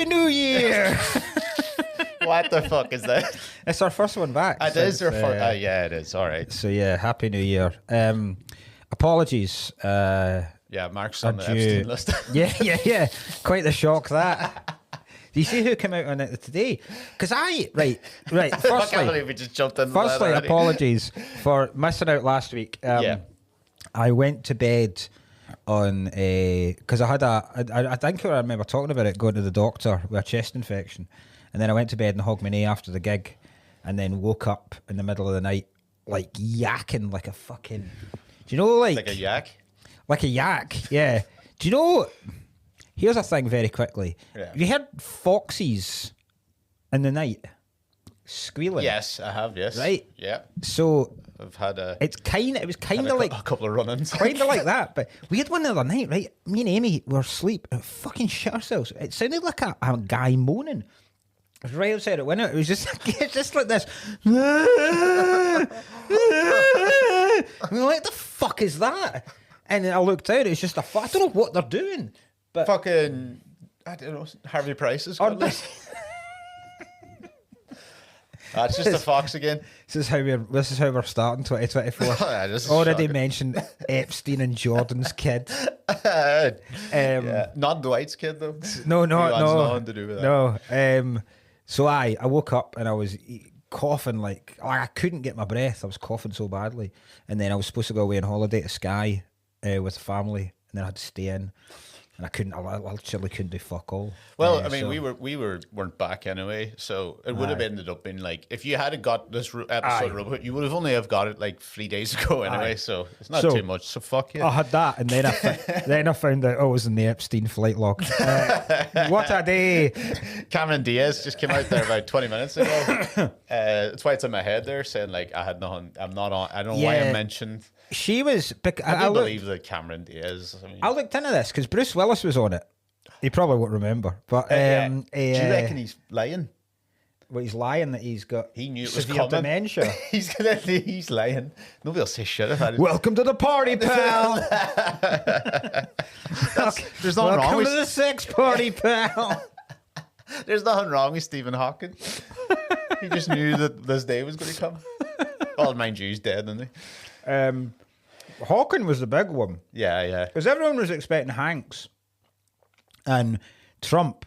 New Year! What the fuck is that? It's our first one back. It is our first. Yeah, it is. All right. So yeah, Happy New Year. Apologies. Yeah, Mark's on the Epstein list. yeah. Quite the shock that. Do you see who came out on it today? Because right. I can't believe we just jumped in. Firstly, apologies for missing out last week. I went to bed on because I had I think I remember talking about it, going to the doctor with a chest infection, and then I went to bed in Hogmanay after the gig, and then woke up in the middle of the night like yakking like a fucking. Do you know like a yak? Like a yak, yeah. Do you know? Here's a thing very quickly. Yeah. Have you heard foxes in the night squealing? Yes, I have. Yes. Right. Yeah. So I've had a. It was kind of like a couple of run-ins. Kind of like that. But we had one the other night, right? Me and Amy were asleep and fucking shit ourselves. It sounded like a guy moaning. It was right outside the window. It was just like this. We were like, the fuck is that? And then I looked out. It's just I don't know what they're doing. But fucking, I don't know, Harvey Price is got this. That's just a fox again. This is how we're starting 2024. Already mentioned Epstein and Jordan's kid. Not Dwight's kid though. No. Nothing to do with that. No. So I woke up and I was coughing like I couldn't get my breath. I was coughing so badly, and then I was supposed to go away on holiday to Skye with the family, and then I had to stay in. And I literally couldn't do fuck all. Well, I mean, we weren't back anyway, so it would have ended up being like if you had got this episode, Robocop, you would have only have got it like 3 days ago anyway. So it's not too much. So fuck you. I had that, and then I found out I was in the Epstein flight log. What a day! Cameron Diaz just came out there about 20 minutes ago. That's why it's in my head there, saying like I had nothing. I'm not on. I don't know why I mentioned. She was. I believe that Cameron Diaz. I looked into this because Bruce Willis was on it. He probably won't remember, but do you reckon he's lying? Well, he's lying that he's got. He knew it was severe coming. Dementia. He's lying. Nobody will say shit about it. Welcome to the party, pal. There's nothing wrong Welcome with to the sex party, pal. There's nothing wrong with Stephen Hawking. He just knew that this day was going to come. Well, mind you, he's dead, isn't he? Hawking was the big one. Yeah. Because everyone was expecting Hanks and Trump.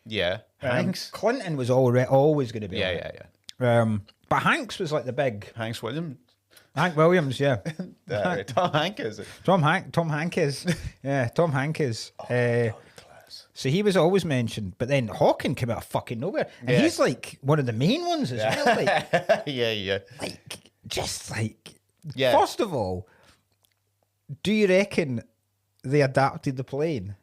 Yeah. Hanks. Clinton was always going to be. Yeah. But Hanks was like the big. Hanks Williams. Hank Williams, yeah. Tom Hanks is it? Tom Hank is. Yeah, Tom Hank is. So he was always mentioned, but then Hawking came out of fucking nowhere, and he's like one of the main ones as well. Like, yeah. Like, just like. Yeah. First of all, do you reckon they adapted the plane?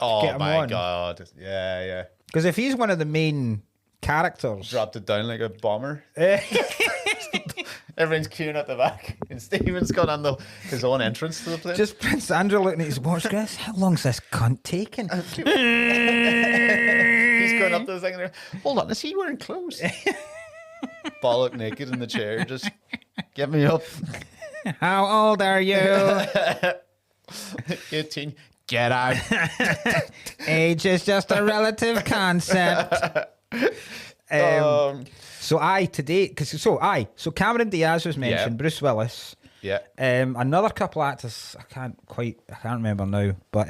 Oh my god! Yeah. Because if he's one of the main characters, dropped it down like a bomber. Everyone's queuing at the back, and Stephen's got on his own entrance to the plane. Just Prince Andrew looking at his watch, guys. How long's this cunt taking? He's going up to the thing there. Hold on, is he wearing clothes? Bollock naked in the chair, just get me up. How old are you? 18. Get out. Age is just a relative concept. So Cameron Diaz was mentioned, Bruce Willis. Yeah. Another couple actors, I can't remember now, but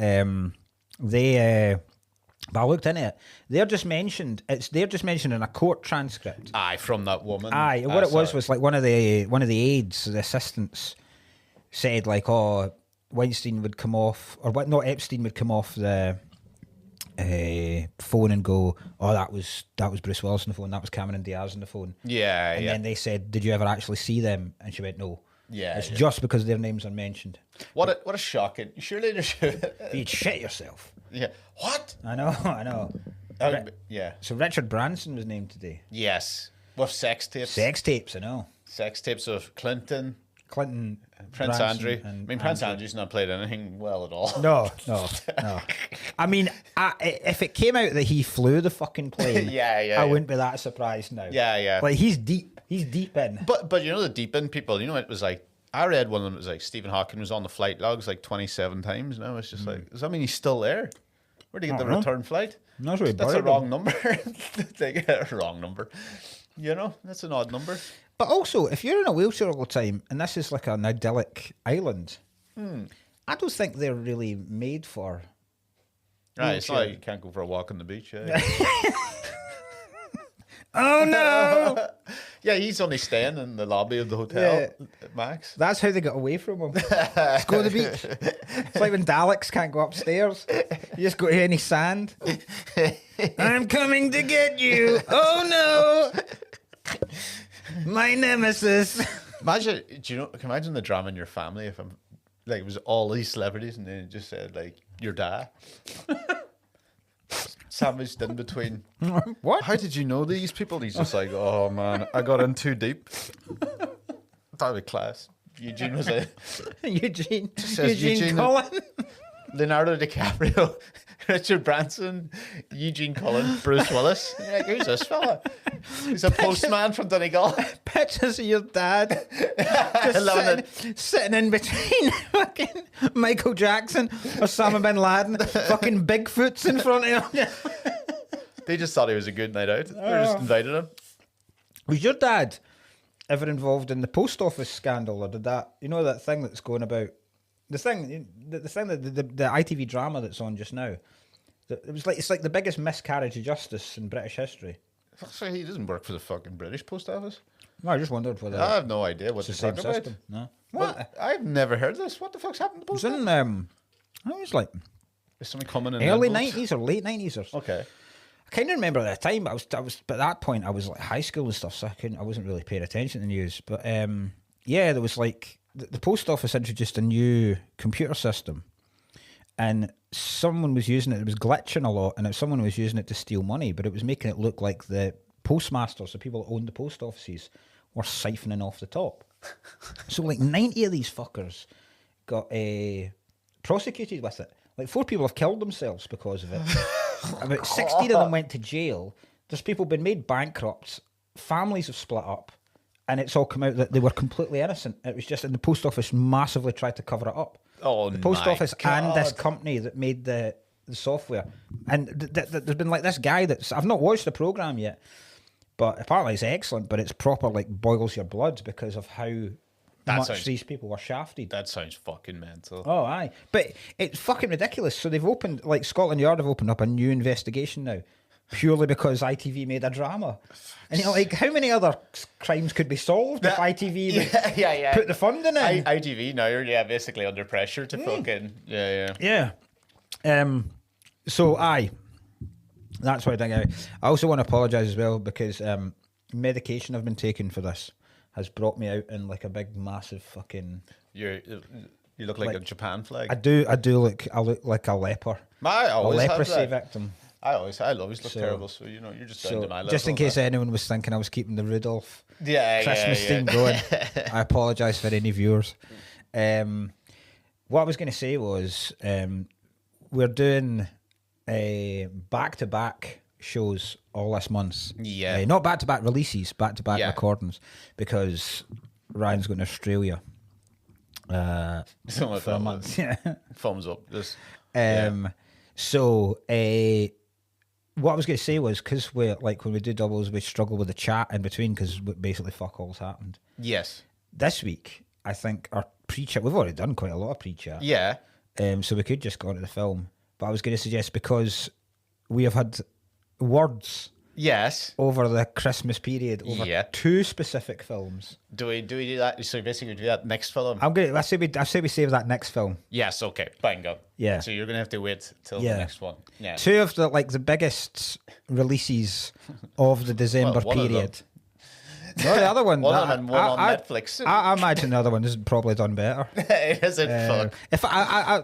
but I looked into it. They're just mentioned in a court transcript. Aye, from that woman. Aye, what it was like one of the aides, the assistants, said like, oh, Epstein would come off the phone and go, oh, that was Bruce Willis on the phone, that was Cameron Diaz on the phone. Yeah, and then they said, did you ever actually see them? And she went, no. Yeah, it's just because their names are mentioned. What a shocking! Surely there should. You'd shit yourself. Yeah. What? I know. Yeah. So Richard Branson was named today. Yes. With sex tapes. Sex tapes, I know. Sex tapes of Clinton, Prince Branson, Andrew. Prince Andrew's not played anything well at all. No. I mean, if it came out that he flew the fucking plane, I wouldn't be that surprised now. Yeah. Like he's deep in. But you know the deep in people. You know it was like I read one of them. It was like Stephen Hawking was on the flight logs like 27 times. Now it's just like, does that mean he's still there? Where do you get the return flight? That's really That's a wrong number. They get a wrong number. You know, that's an odd number. But also, if you're in a wheelchair all the time, and this is like an idyllic island, I don't think they're really made for. Right, it's not like you can't go for a walk on the beach. Yeah. Oh no! Yeah, he's only staying in the lobby of the hotel, Max. That's how they got away from him. Let's go to the beach. It's like when Daleks can't go upstairs. You just go to any sand. I'm coming to get you. Oh no! My nemesis. Imagine, can you imagine the drama in your family if it was all these celebrities and then it just said like your dad. Sandwiched in between. What? How did you know these people? He's just like, oh man, I got in too deep. That would be class. Eugene was a Eugene Cullen. Leonardo DiCaprio, Richard Branson, Eugene Cullen, Bruce Willis. You're like, who's this fella? He's a postman from Donegal. Pictures of your dad just sitting in between fucking Michael Jackson, Osama bin Laden, fucking Bigfoot's in front of him. They just thought he was a good night out. They just invited him. Was your dad ever involved in the post office scandal, or did that, you know, that thing that's going about? The thing that the ITV drama that's on just now, it's like the biggest miscarriage of justice in British history. So he doesn't work for the fucking British Post Office. No, I just wondered whether I have no idea what it's they're the same talking system. about. No, Well, I've never heard of this. What the fuck's happened to the it was Post in Office? I think it was like Is something coming in early envelopes? 90s or late 90s or Okay. I kind of remember at the time. I was at that point I was like high school and stuff, so I wasn't really paying attention to the news. But yeah, there was like the post office introduced a new computer system, and someone was using it. It was glitching a lot, and someone was using it to steal money, but it was making it look like the postmasters, the people that owned the post offices, were siphoning off the top. So like 90 of these fuckers got prosecuted with it. Like 4 people have killed themselves because of it. About 16 of them went to jail. There's people been made bankrupt. Families have split up. And it's all come out that they were completely innocent. It was just, and the post office massively tried to cover it up. Oh, the post office God. and this company that made the software. And there's been like this guy I've not watched the programme yet, but apparently it's excellent, but it's proper like boils your blood because of how these people were shafted. That sounds fucking mental. Oh, aye. But it's fucking ridiculous. So they've opened, like Scotland Yard have opened up a new investigation now, purely because ITV made a drama. And you're like, how many other crimes could be solved if ITV would put the funding in? ITV now are basically under pressure to fucking Yeah. So that's what I think. I also want to apologise as well because medication I've been taking for this has brought me out in like a big massive fucking. You look like a Japan flag. I look like a leper. A leprosy victim. I always look terrible, so you know you're just down to my level. Just in case anyone was thinking I was keeping the Rudolph Christmas theme yeah. going, I apologise for any viewers. What I was going to say was we're doing back-to-back shows all this month. Yeah. Not back-to-back releases, back-to-back recordings, because Ryan's going to Australia for a month. Yeah. Thumbs up. Just, So what I was going to say was, because we're like when we do doubles, we struggle with the chat in between because basically fuck all's happened. Yes. This week, I think our pre-chat, we've already done quite a lot of pre-chat. Yeah. So we could just go into the film. But I was going to suggest, because we have had words over the Christmas period over 2 specific films. Do we do that? So basically, do that next film. I say we save that next film. Yes. Okay. Bingo. Yeah. So you're gonna have to wait till the next one. Yeah. 2 of the biggest releases of the December period. No, the other one. One on Netflix. I imagine the other one is probably done better. Is it? If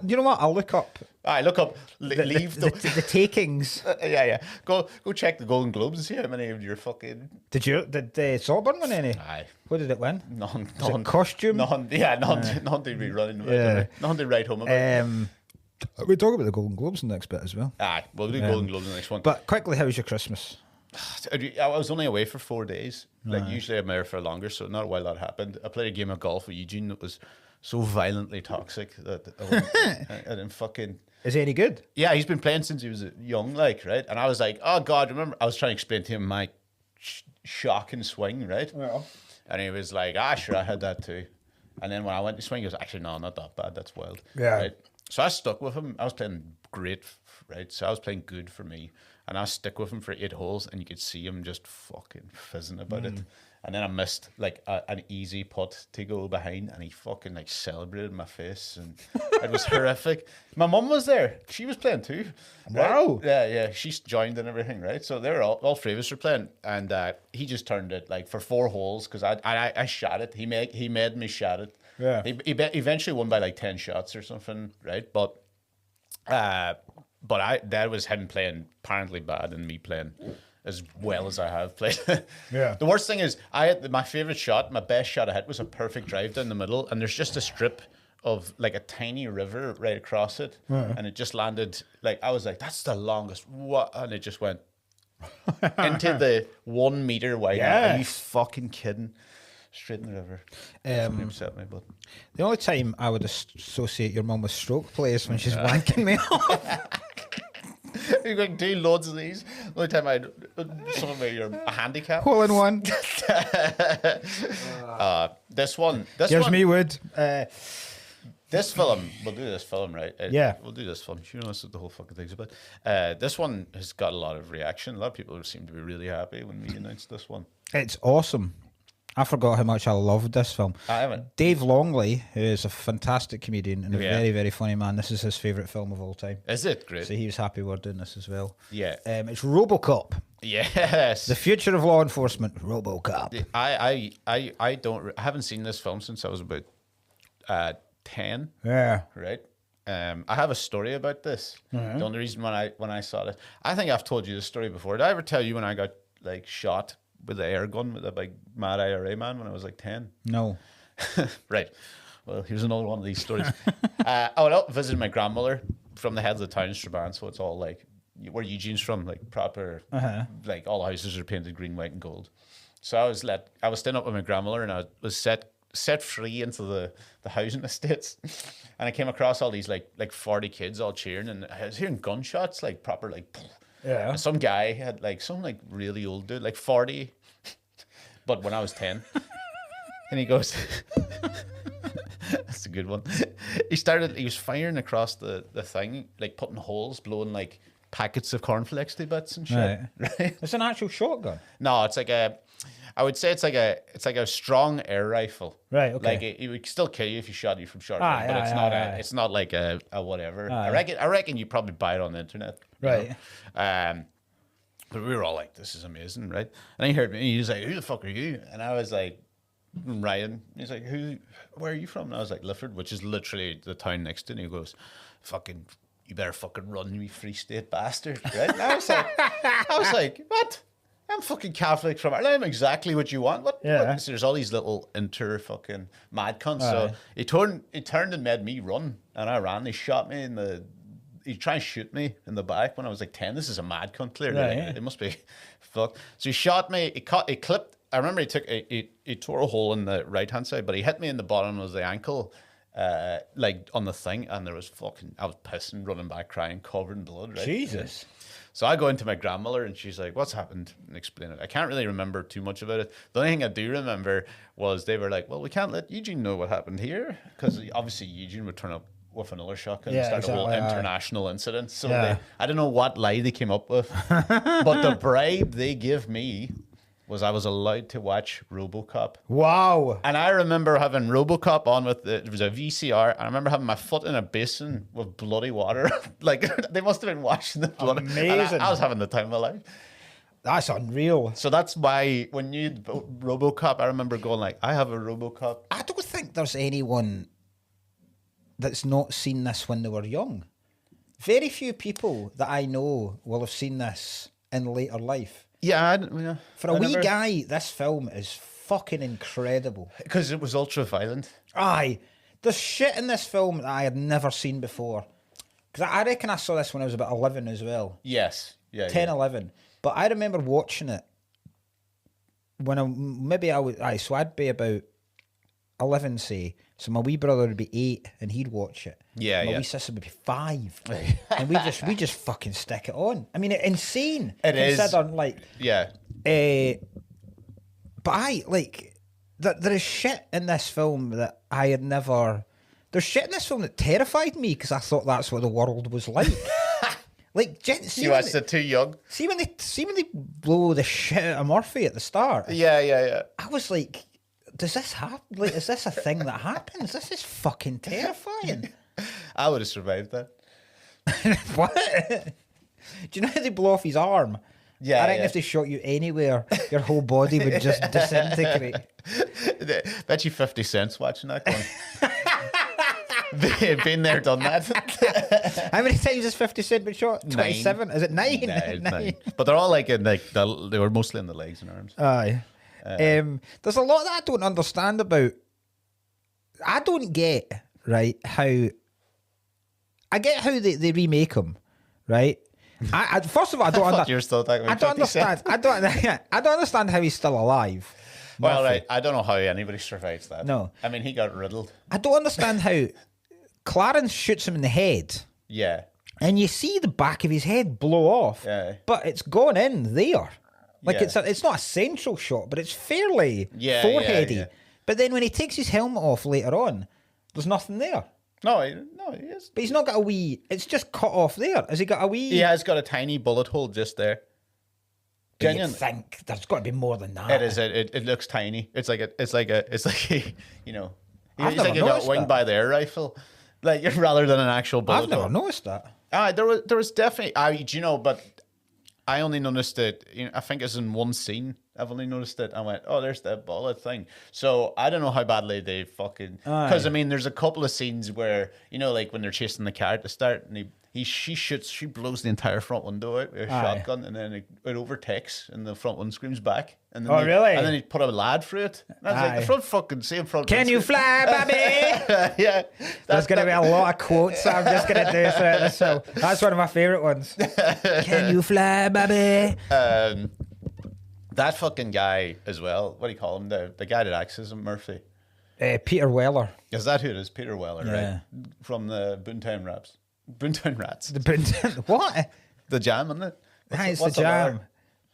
you know what, I'll look up. Look up. Leave the takings. Go check the Golden Globes and see how many of your fucking. Did Saltburn win any? Aye. What did it win? None. Costume. None to rerun. Yeah. None to write home about. We talk about the Golden Globes in the next bit as well. Aye, we'll do Golden Globes in the next one. But quickly, how was your Christmas? I was only away for 4 days. Like usually I'm there for longer, so not a while that happened. I played a game of golf with Eugene that was so violently toxic that I didn't fucking. Is he any good? Yeah, he's been playing since he was young, like, right? And I was like, oh, God, remember? I was trying to explain to him my shock and swing, right? Yeah. And he was like, sure, I had that too. And then when I went to swing, he goes, actually, no, not that bad. That's wild. Yeah. Right? So I stuck with him. I was playing great, right? So I was playing good for me. And I stick with him for 8 holes, and you could see him just fucking fizzing about it. And then I missed like an easy putt to go behind, and he fucking like celebrated my face, and it was horrific. My mum was there; she was playing too. Right? Wow! Yeah, she's joined and everything, right? So they were all 3 of us were playing, and he just turned it like for 4 holes because I shot it. He made me shot it. Yeah. He eventually won by like 10 shots or something, right? But that was him playing apparently bad and me playing as well as I have played. Yeah. The worst thing is my favorite shot, my best shot I hit was a perfect drive down the middle, and there's just a strip of like a tiny river right across it, and it just landed like I was like, that's the longest what, and it just went into the 1 meter wide. Yeah. Are you fucking kidding? Straight in the river. Upset me, but the only time I would associate your mum with stroke play is when she's wanking me off. You're going to do loads of these. The only time I had some of you're a handicap. Hole in one. This one. Gives me wood. This film, we'll do this film, right? Yeah. We'll do this film. You know, that's what the whole fucking thing's about. This one has got a lot of reaction. A lot of people seem to be really happy when we announced this one. It's awesome. I forgot how much I loved this film. I haven't. Dave Longley, who is a fantastic comedian and a very, very funny man, this is his favourite film of all time. Is it? Great. So he was happy we're doing this as well. Yeah. It's Robocop. Yes. The future of law enforcement. Robocop. I haven't seen this film since I was about 10. Yeah. Right. I have a story about this. The only reason when I saw it, I think I've told you this story before. Did I ever tell you when I got like shot with an air gun with a big mad IRA man when I was like 10? No. Right. Well, here's another one of these stories. I went out and visited my grandmother from the head of the town, Strabane, so it's all like where Eugene's from, like proper, like all the houses are painted green, white, and gold. So I was staying up with my grandmother, and I was set free into the housing estates, and I came across all these like 40 kids all cheering, and I was hearing gunshots, like proper like. Yeah. And some guy had like some like really old dude, like 40, but when I was 10, and he goes, that's a good one. He was firing across the thing, like putting holes, blowing like packets of cornflakes to bits and shit. Right? It's an actual shotgun. No, it's like I would say it's like a strong air rifle. Right. Okay. Like it would still kill you if you shot you from short range, but it's not like a whatever. I reckon you probably buy it on the internet. Right. But we were all like, this is amazing, right? And he heard me, he was like, who the fuck are you? And I was like, Ryan. He's like, where are you from? And I was like, Lifford, which is literally the town next to me. He goes, fucking, you better fucking run, you Free State bastard, right? And I was like, what? I'm fucking Catholic from Ireland. I'm exactly what you want. What? Yeah. So there's all these little fucking mad cunts. So he turned and made me run, and I ran. He shot me he tried to shoot me in the back when I was like 10. This is a mad cunt, clearly. Right, It must be fucked. So he shot me. He clipped. I remember he tore a hole in the right hand side, but he hit me in the bottom of the ankle, like on the thing, and I was pissing, running back, crying, covered in blood. Right? Jesus. So I go into my grandmother, and she's like, what's happened? And explain it. I can't really remember too much about it. The only thing I do remember was they were like, well, we can't let Eugene know what happened here, because obviously Eugene would turn up with another shotgun and start a whole international incident. So I don't know what lie they came up with, but the bribe they give me was I was allowed to watch Robocop. Wow. And I remember having Robocop on it was a VCR, and I remember having my foot in a basin with bloody water. Like, they must have been washing the blood. Amazing. I was having the time of my life. That's unreal. So that's why when you Robocop, I remember going like, I have a Robocop. I don't think there's anyone that's not seen this when they were young. Very few people that I know will have seen this in later life. Yeah. For a wee guy, this film is fucking incredible. Because it was ultra violent. Aye. There's shit in this film that I had never seen before. Because I reckon I saw this when I was about 11 as well. Yes. Yeah. 10, 11. But I remember watching it when so I'd be about 11, say. So my wee brother would be 8 and he'd watch it. Yeah, my yeah. wee sister would be 5. And we just fucking stick it on. I mean, insane. It is. Considering, like... Yeah. But there is shit in this film that I had never... There's shit in this film that terrified me because I thought that's what the world was like. Like, You watched it too young. See when they blow the shit out of Murphy at the start. Yeah. I was like, does this happen? Like, is this a thing that happens? This is fucking terrifying. I would have survived that. What? Do you know how they blow off his arm? Yeah. I reckon if they shot you anywhere, your whole body would just disintegrate. Bet you 50 cents watching that going. Been there, done that. How many times has 50 Cent been shot? 27? 9. Is it 9? Nine. But they're all like in they were mostly in the legs and arms. Aye. There's a lot that I don't understand about. I don't get, right, how... I get how they remake them, right? First of all, I don't You're still talking about I don't understand. I don't understand how he's still alive. Well, right, I don't know how anybody survives that. No. I mean, he got riddled. I don't understand how Clarence shoots him in the head. Yeah. And you see the back of his head blow off. Yeah. But it's gone in there. Like, Yeah. it's not a central shot, but it's fairly Yeah, foreheady. yeah. But then when he takes his helmet off later on, there's nothing there. No, he is. But he's not got a wee... It's just cut off there. Has he got a wee... He has got a tiny bullet hole just there. But you'd Genuine. think there's got to be more than that. It is. It looks tiny. It's like you know. I've He's never like he got noticed winged that. by the air rifle, like there than an actual bullet. I've never hole. noticed that. There was definitely. Do you know? But I only noticed it. You know, I think it's in one scene. I've only noticed it. I went, oh, there's that bullet thing. So I don't know how badly they fucking. Because I mean, there's a couple of scenes where like when they're chasing the car at the start, and she blows the entire front window out with a shotgun, and then it overtakes, and the front one screams back. And then really? And then he put a lad through it. And I was like, the front same front. Can you fly, baby? Yeah. There's going to be a lot of quotes I'm just going to do throughout this show. That's one of my favourite ones. Can you fly, baby? That fucking guy as well. What do you call him? The guy that acts as him, Murphy. Peter Weller. Is that who it is? Peter Weller, Yeah. right? From the Boontown Rats. Boontown Rats. What? The Jam, isn't it? It's the Jam.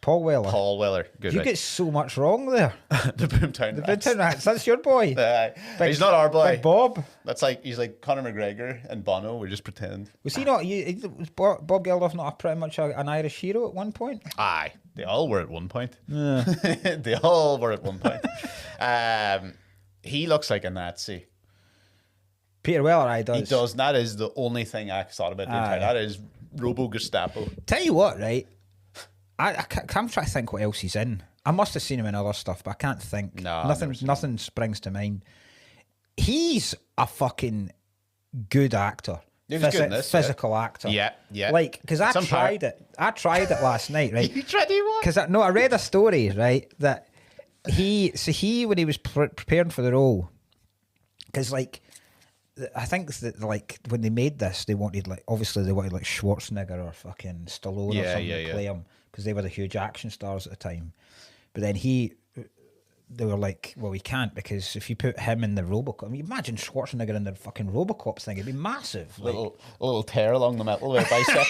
Paul Weller. Paul Weller. Good. You right. get so much wrong there. The Boomtown Rats. Boontown Rats. That's your boy. He's not our boy. Big Bob. That's like he's like Conor McGregor and Bono. We just pretend. Was he not? Was Bob Geldof not pretty much an Irish hero at one point? Aye, they all were at one point. Yeah. They all were at one point. He looks like a Nazi. Peter Weller, I does. He does. And that is the only thing I thought about the entire. That is Robo Gestapo. Tell you what, right? I'm trying to think what else he's in. I must have seen him in other stuff, but I can't think. No, nothing springs to mind. He's a fucking good actor. He was good in this, physical actor. Yeah. Like, because I tried it last night, right? You tried it what? Because I read a story, right, that he when he was preparing for the role, because like, I think that like when they made this, they wanted like Schwarzenegger or fucking Stallone or something to play him because they were the huge action stars at the time. But then they were like, well, we can't because if you put him in the Robocop, I mean, imagine Schwarzenegger in the fucking Robocop thing, it'd be massive. Like, a little tear along the middle of their bicep.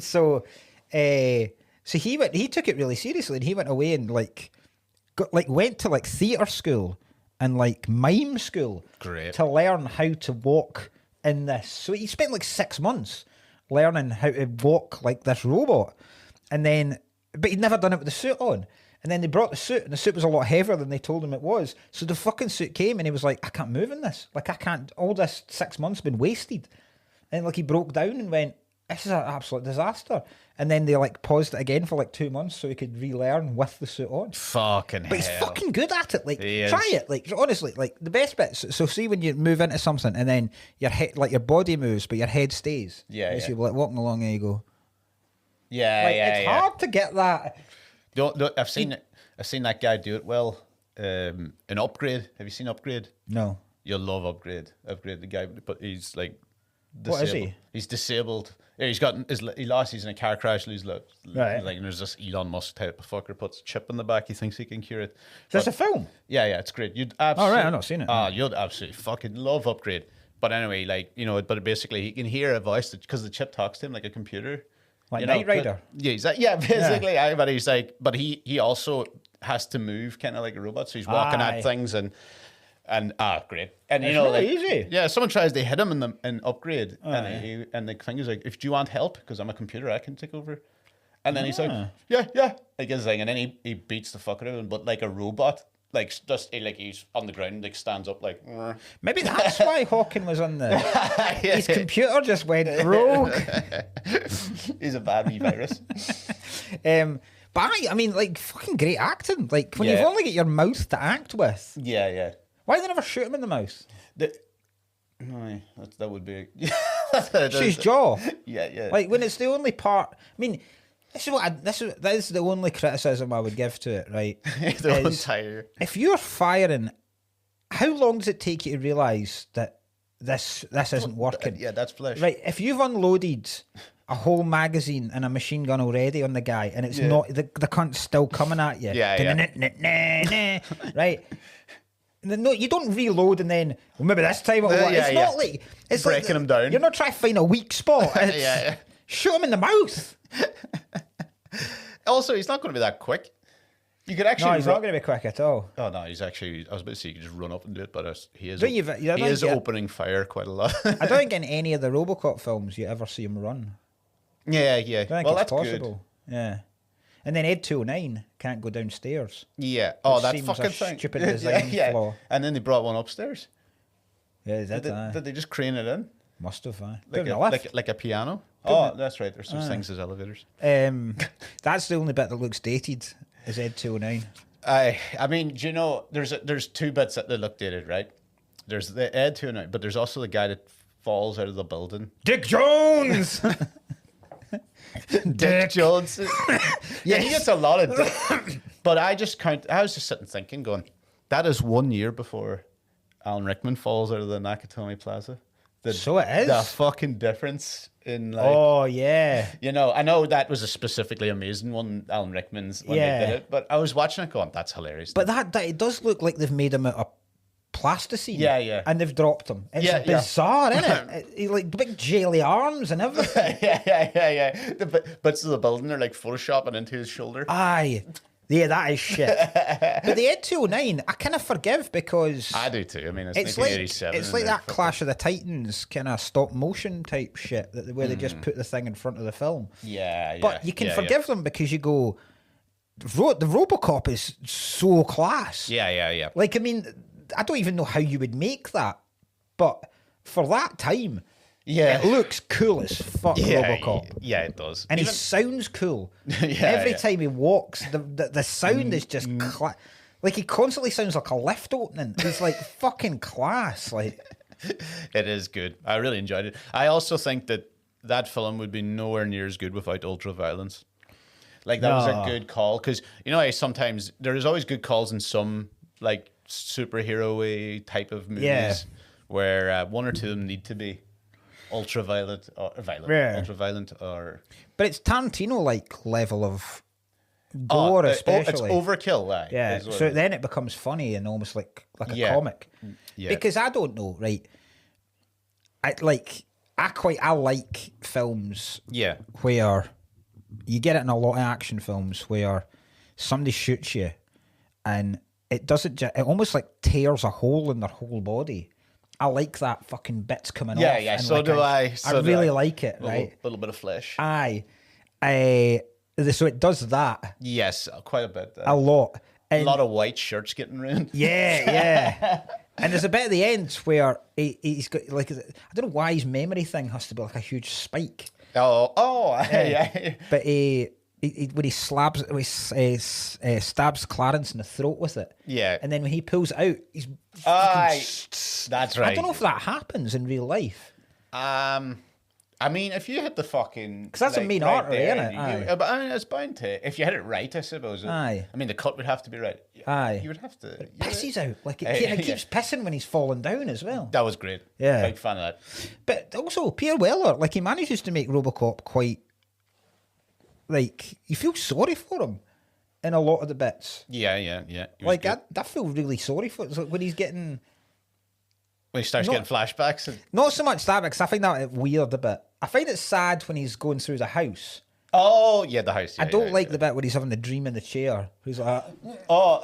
So he took it really seriously, and he went away and went to like theatre school and like mime school. Great. To learn how to walk in this. So he spent like 6 months learning how to walk like this robot, but he'd never done it with the suit on. And then they brought the suit, and the suit was a lot heavier than they told him it was. So the fucking suit came, and he was like, I can't move in this. Like, I can't, all this 6 months been wasted. And like, he broke down and went, this is an absolute disaster. And then they like paused it again for like 2 months so he could relearn with the suit on. Fucking hell. But he's fucking good at it. Like, He is. try it. Like, honestly, like the best bits. So see when you move into something and then your head, like your body moves, but your head stays. Yeah, You see, like walking along, and you go. Yeah, Like, yeah, it's hard to get that. I've seen that guy do it well. In Upgrade. Have you seen Upgrade? No. You'll love Upgrade. Upgrade, the guy, but he's like What is disabled. he? He's disabled. Yeah, he lost. He's in a car crash. Right. Like, and there's this Elon Musk type of fucker puts a chip in the back. He thinks he can cure it. That's a film. Yeah, it's great. You'd Oh, absolutely. right, I've not seen it. You'd absolutely fucking love Upgrade. But anyway, like, you know, but basically he can hear a voice because the chip talks to him like a computer. Like you Knight Rider. Yeah, he's like, basically. Yeah. But he's like, but he also has to move kind of like a robot. So he's walking at things and great. And you It's know, really like, easy. yeah, someone tries to hit him in Upgrade, and the thing is like, if do you want help? Because I'm a computer, I can take over. And then he's like, yeah, like his thing, and then he beats the fuck out of him, but like a robot. Like just like he's on the ground, like stands up, like. Maybe that's why Hawking was on the. His computer just went rogue. He's a bad wee virus. But I mean, like fucking great acting. Like when you've only got your mouth to act with. Yeah. Why do they never shoot him in the mouth? No, that would be. His jaw. Yeah. Like when it's the only part. I mean. That is the only criticism I would give to it, right? The entire. If you're firing, how long does it take you to realise that this isn't working? Yeah, that's flesh. Right, if you've unloaded a whole magazine and a machine gun already on the guy, and it's not the cunt's still coming at you. Right. No, you don't reload and then maybe this time it'll work. It's not like it's breaking him down. You're not trying to find a weak spot. Shoot him in the mouth. Also, he's not going to be that quick. You could actually. No, he's not going to be quick at all. Oh no, he's actually. I was about to say you could just run up and do it, but he is. He is opening fire quite a lot. I don't think in any of the Robocop films you ever see him run. Yeah. I don't think it's possible. Good. Yeah. And then Ed 209 can't go downstairs. Yeah. Oh, that fucking a thing. Stupid design flaw. And then they brought one upstairs. Yeah, did they just crane it in? Must have. Like a piano. Oh, that's right. There's such things as elevators. That's the only bit that looks dated. Is Ed 209. I mean, do you know? There's two bits that look dated, right? There's the Ed 209, but there's also the guy that falls out of the building. Dick Jones. Dick Jones. Yeah, he gets a lot of dick. But I was just sitting thinking, going, that is 1 year before Alan Rickman falls out of the Nakatomi Plaza. So it is. The fucking difference in like. Oh yeah. You know, I know that was a specifically amazing one, Alan Rickman's when they did it. But I was watching it, going, "That's hilarious." But that it does look like they've made him out of plasticine. Yeah. And they've dropped him. It's bizarre, isn't it? Like big jelly arms and everything. yeah. The bits of the building are like photoshopping into his shoulder. Aye. Yeah, that is shit. But the Ed 209, I kind of forgive because... I do too. I mean, it's 1987. It's like that Clash of the Titans kind of stop motion type shit where they just put the thing in front of the film. Yeah. But you can forgive them because you go, the Robocop is so class. Yeah. Like, I mean, I don't even know how you would make that. But for that time... Yeah, it looks cool as fuck, Robocop. Yeah, it does. And he sounds cool. Every time he walks, the sound is just like he constantly sounds like a lift opening. He's like fucking class. Like it is good. I really enjoyed it. I also think that film would be nowhere near as good without ultra violence. Like that was a good call because you know sometimes there's always good calls in some like superhero-y type of movies where one or two of them need to be. Ultraviolet or ultraviolet or but it's Tarantino like level of gore especially. It's overkill, right? Yeah. So then it becomes funny and almost like a comic. Yeah. Because I don't know, right? I like films where you get it in a lot of action films where somebody shoots you and it doesn't it almost like tears a hole in their whole body. I like that fucking bits coming off. Yeah, so like do I. I really like it, right? A little bit of flesh. Aye. So it does that. Yes, quite a bit. A lot. And a lot of white shirts getting ruined. Yeah. And there's a bit at the end where he's got, like, I don't know why his memory thing has to be like a huge spike. Yeah. But when he stabs Clarence in the throat with it. Yeah. And then when he pulls it out, he's... That's right. I don't know if that happens in real life. I I mean, if you hit the fucking... Because that's a main artery, isn't it? I mean, it's bound to... If you hit it right, I suppose. Aye. I mean, the cut would have to be right. Aye. You would have to... It pisses out. Like, it keeps pissing when he's falling down as well. That was great. Yeah. Big fan of that. But also, Pierre Weller, like, he manages to make Robocop quite... Like, you feel sorry for him in a lot of the bits. Yeah. Like, I feel really sorry for it. It's like when he's getting... When he starts getting flashbacks. Not so much that, because I find that weird a bit. I find it sad when he's going through the house. Oh, yeah, the house. Yeah, I don't like the bit where he's having the dream in the chair. He's like, no.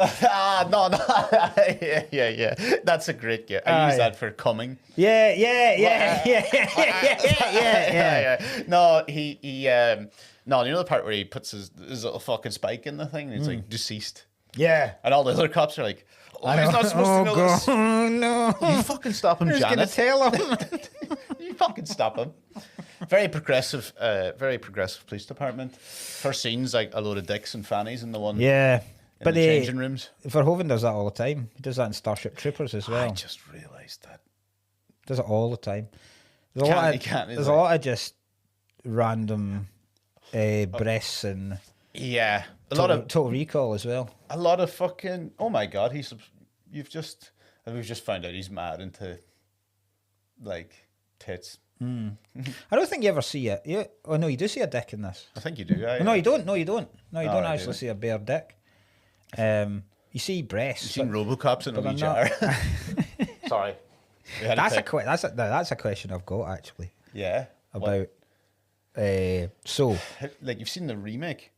yeah. That's a great game. I use that for coming. Yeah. No, no, you know the part where he puts his little fucking spike in the thing and he's like, deceased. Yeah. And all the other cops are like, he's not supposed to know this. Oh, no. You fucking stop him, Janet. Going to tell him. You fucking stop him. Very progressive police department. First scene's like a load of dicks and fannies in the one. Yeah. But the changing rooms. Verhoeven does that all the time. He does that in Starship Troopers as well. I just realised that. Does it all the time. There's a lot of just random breasts and Total Recall as well. A lot of fucking. Oh my god, we've just found out he's mad into like tits. I don't think you ever see it. Oh no, you do see a dick in this. I think you do. No, you don't. No, you don't actually see a bare dick. You see breasts. You've seen Robocops in a wee jar. Sorry. That's a question I've got actually. Yeah. About so like you've seen the remake.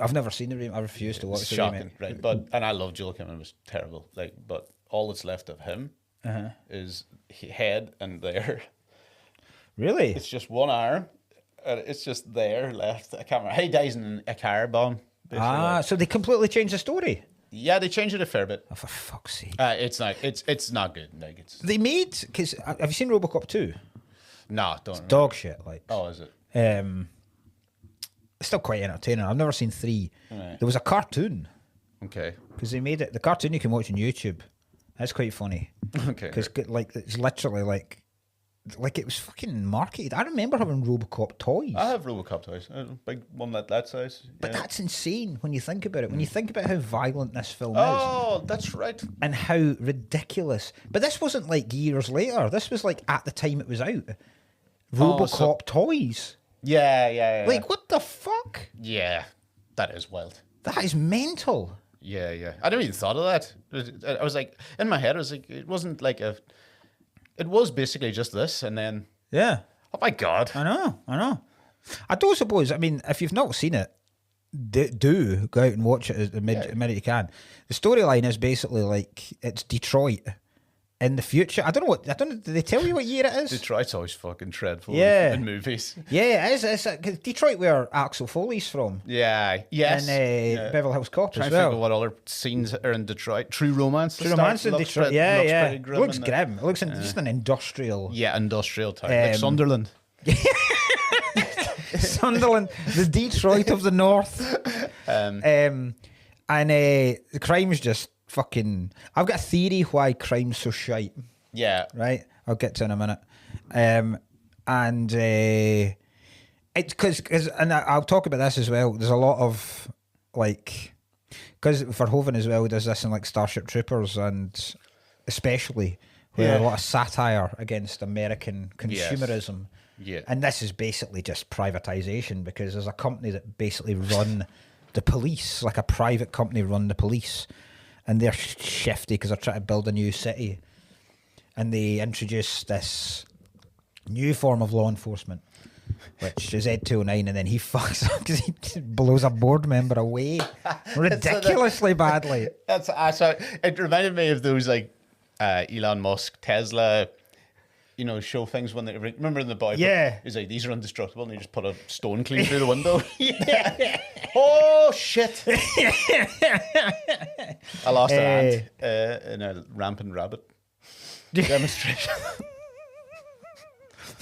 I've never seen the remake. I refuse to watch the remake. Right? And I love Joel Kinnaman. It was terrible. Like, but all that's left of him is head and there. Really? It's just one arm. It's just there left. I can't remember. He dies in a car bomb. Basically. So they completely changed the story. Yeah, they changed it a fair bit. Oh, for fuck's sake! It's not good. Like they made because have you seen Robocop 2? No, don't. It's dog shit. Like is it? It's still quite entertaining. I've never seen 3. Right. There was a cartoon. Okay. Because they made it. The cartoon you can watch on YouTube. That's quite funny. Okay. Because like it's literally like it was fucking marketed. I remember having Robocop toys. I have Robocop toys. A big one that size. But that's insane when you think about it. When you think about how violent this film is. Oh, that's right. And how ridiculous. But this wasn't like years later. This was like at the time it was out. Robocop toys. Yeah. Like, what the fuck? Yeah, that is wild. That is mental. Yeah. I never even thought of that. I was like, in my head, I was like, it wasn't like it was basically just this, and then... Yeah. Oh, my God. I know. I don't suppose, I mean, if you've not seen it, do go out and watch it as the minute you can. The storyline is basically like, it's Detroit in the future. I don't know, did they tell you what year it is? Detroit's always fucking dreadful in movies. Yeah, it is. It's Detroit where Axel Foley's from. Yeah, yes. And Beverly Hills Cop as well. Trying to think of what other scenes are in Detroit. True Romance. True Romance in Detroit. It looks grim. It looks just an industrial... Yeah, industrial town. Like Sunderland. Sunderland, the Detroit of the North. And the crime's just fucking... I've got a theory why crime's so shite. Yeah. Right? I'll get to in a minute. It's because I'll talk about this as well. There's a lot of, like... Because Verhoeven as well does this in, like, Starship Troopers and especially where there's a lot of satire against American consumerism. Yeah. And this is basically just privatization because there's a company that basically run the police, like a private company run the police. And they're shifty because they're trying to build a new city. And they introduce this new form of law enforcement, which is Ed 209, and then he fucks up because he blows a board member away ridiculously badly. It reminded me of those, like, Elon Musk, Tesla... show things when they remember in the boy. Yeah, he's like, these are indestructible, and he just put a stone clean through the window. Oh shit! I lost an ant in a rampant rabbit demonstration.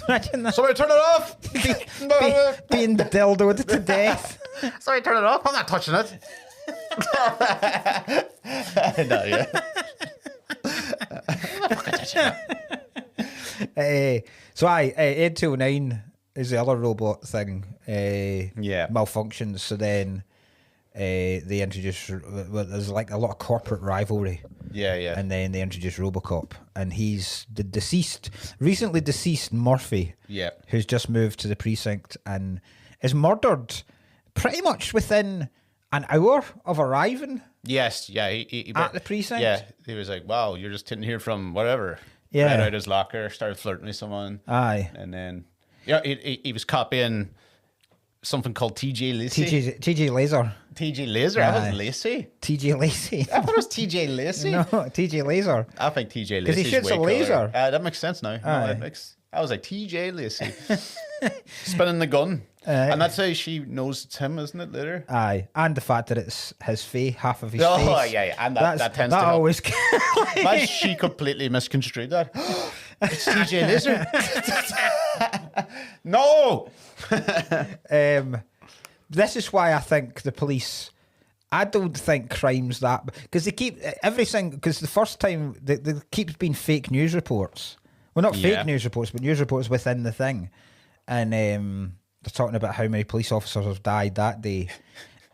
Imagine that. Somebody turn it off! Being dildoed to death. Somebody turn it off! I'm not touching it. No, yeah. So Ed 209 is the other robot thing malfunctions. So then they introduce, there's like a lot of corporate rivalry. Yeah. And then they introduce Robocop, and he's the recently deceased Murphy. Yeah. Who's just moved to the precinct and is murdered pretty much within an hour of arriving. Yes, yeah. He at the precinct. Yeah, he was like, "Wow, you're just sitting here from whatever." Yeah. Right out his locker, started flirting with someone. Aye. And then, he was copying something called TJ Lacey. TJ Laser. TJ Laser? I was Lacey. TJ Lacey. I thought it was TJ Lacey. No, TJ Laser. I think TJ Lacey. Because he shoots a laser. That makes sense now. No, I was like, TJ Lacey. Spinning the gun. And that's how she knows it's him, isn't it, later? Aye. And the fact that it's his face, half of his face. Oh, yeah. And that tends to always but she completely misconstrued that. It's TJ Laser. No! This is why I think the police... I don't think crime's that... Because they keep... Everything... Because the first time... There keeps being fake news reports. Well, not fake news reports, but news reports within the thing. And they're talking about how many police officers have died that day.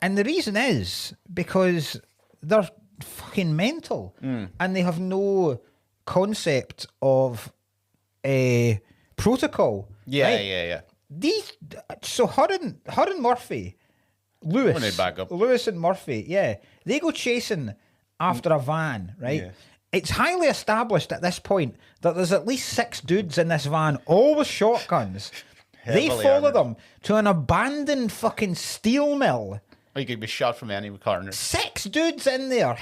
And the reason is because they're fucking mental. And they have no concept of a protocol. Yeah, right? yeah. So her and Murphy, Lewis and Murphy, they go chasing after a van, right? Yeah. It's highly established at this point that there's at least 6 dudes in this van, all with shotguns. They follow them to an abandoned fucking steel mill. You could be shot from any corner. 6 dudes in there,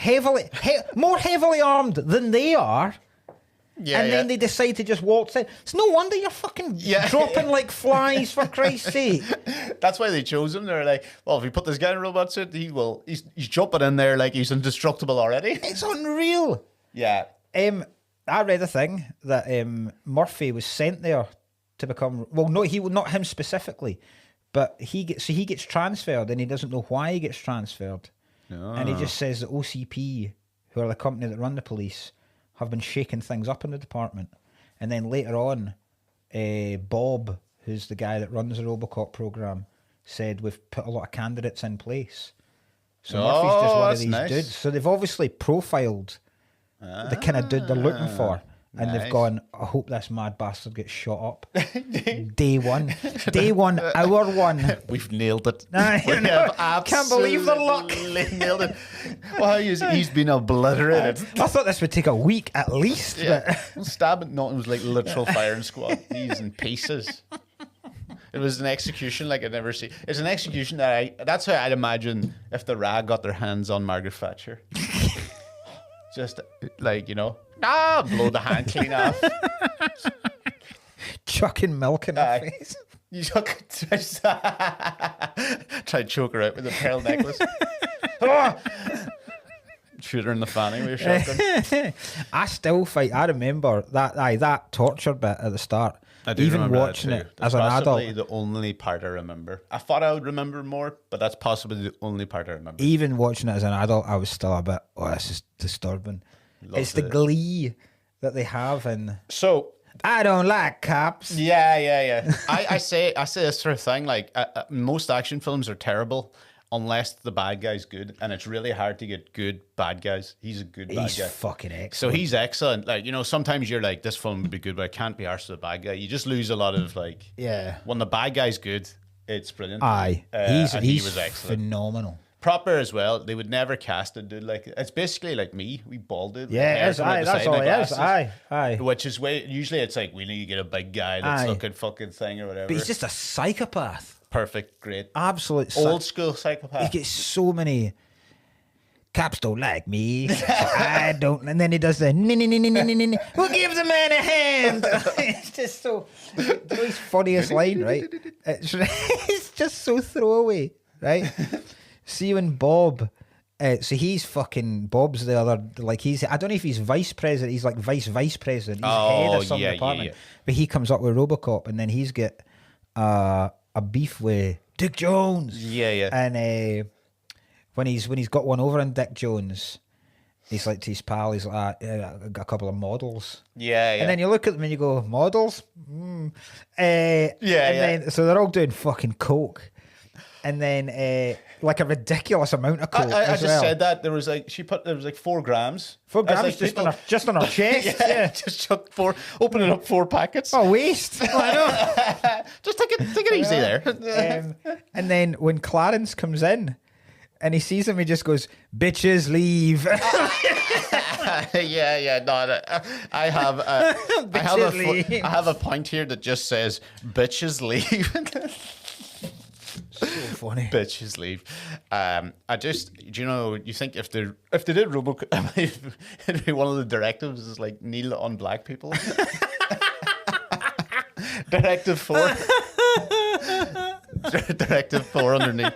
more heavily armed than they are. Yeah, and then they decide to just waltz in. It's no wonder you're fucking dropping like flies, for Christ's sake. That's why they chose him. They're like, well, if we put this guy in a robot suit, he's jumping in there like he's indestructible already. It's unreal. Yeah. I read a thing that Murphy was sent there to become... Well, no, not him specifically, but he gets transferred and he doesn't know why he gets transferred. Oh. And he just says that OCP, who are the company that run the police, have been shaking things up in the department. And then later on, Bob, who's the guy that runs the Robocop program, said we've put a lot of candidates in place. So Murphy's just one of these dudes. So they've obviously profiled the kind of dude they're looking for. And they've gone, I hope this mad bastard gets shot up. Day one. Day one, hour one. We've nailed it. Can't believe the luck. Nailed it. Well, he's been obliterated. I thought this would take a week at least. Yeah. Stabbing, no, it was like literal firing squad. He's in pieces. It was an execution like I'd never seen. It's an execution that's how I'd imagine if the RAG got their hands on Margaret Thatcher. Just like, blow the hand clean off. Chucking milk in her face. You try to choke her out with a pearl necklace. Shoot her in the fanny with your shotgun. I still fight. I remember that torture bit at the start. I do even watching it that's as an adult. Possibly the only part I remember. I thought I would remember more, but that's possibly the only part I remember. Even watching it as an adult, I was still a bit, this is disturbing. It's the glee that they have, and so I don't like cops. Yeah. I say this sort of thing. Like most action films are terrible unless the bad guy's good, and it's really hard to get good bad guys. He's a good bad guy. He's fucking excellent. So he's excellent. Like, sometimes you're like, this film would be good, but I can't be arsed with a bad guy. You just lose a lot of like. Yeah. When the bad guy's good, it's brilliant. Aye, he was excellent. Phenomenal. Proper as well. They would never cast a dude like it's basically like me. We bald dude. Yeah, that's all it is. Aye. Which is usually it's like we need to get a big guy that's looking fucking thing or whatever. But he's just a psychopath. Perfect, great, absolute old school psychopath. He gets so many. Cops don't like me. So I don't. And then he does the who gives a man a hand? It's just so. His funniest line, right? It's just so throwaway, right? See when Bob, so he's fucking Bob's the other, like I don't know if he's vice president. He's like vice president. He's head of some department. Yeah. But he comes up with Robocop, and then he's got a beef with Dick Jones. Yeah. And when he's got one over on Dick Jones, He's like to his pal, he's like, I got a couple of models. Yeah, yeah. And then you look at them and you go, models? Then, so they're all doing fucking coke. And then, like a ridiculous amount of coke. I just said that there was like 4 grams. 4 grams like just on her chest. yeah, just chuck 4, opening up 4 packets. Oh, waste. I know. Just take it easy there. And then when Clarence comes in and he sees him, he just goes, "Bitches leave." Yeah. No, I have a point here that just says, "Bitches leave." So funny. Bitches leave. You think if they did Robocop, it'd be one of the directives is like kneel on black people. Directive 4. Directive 4 underneath.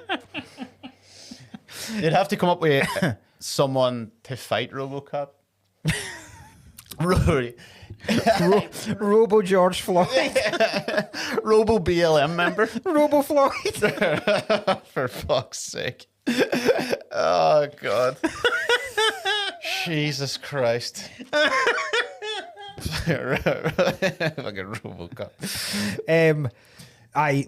You'd have to come up with someone to fight Robocop. Robo George Floyd. Robo BLM member. Robo Floyd. For fuck's sake. Oh, God. Jesus Christ. Fucking Robocop.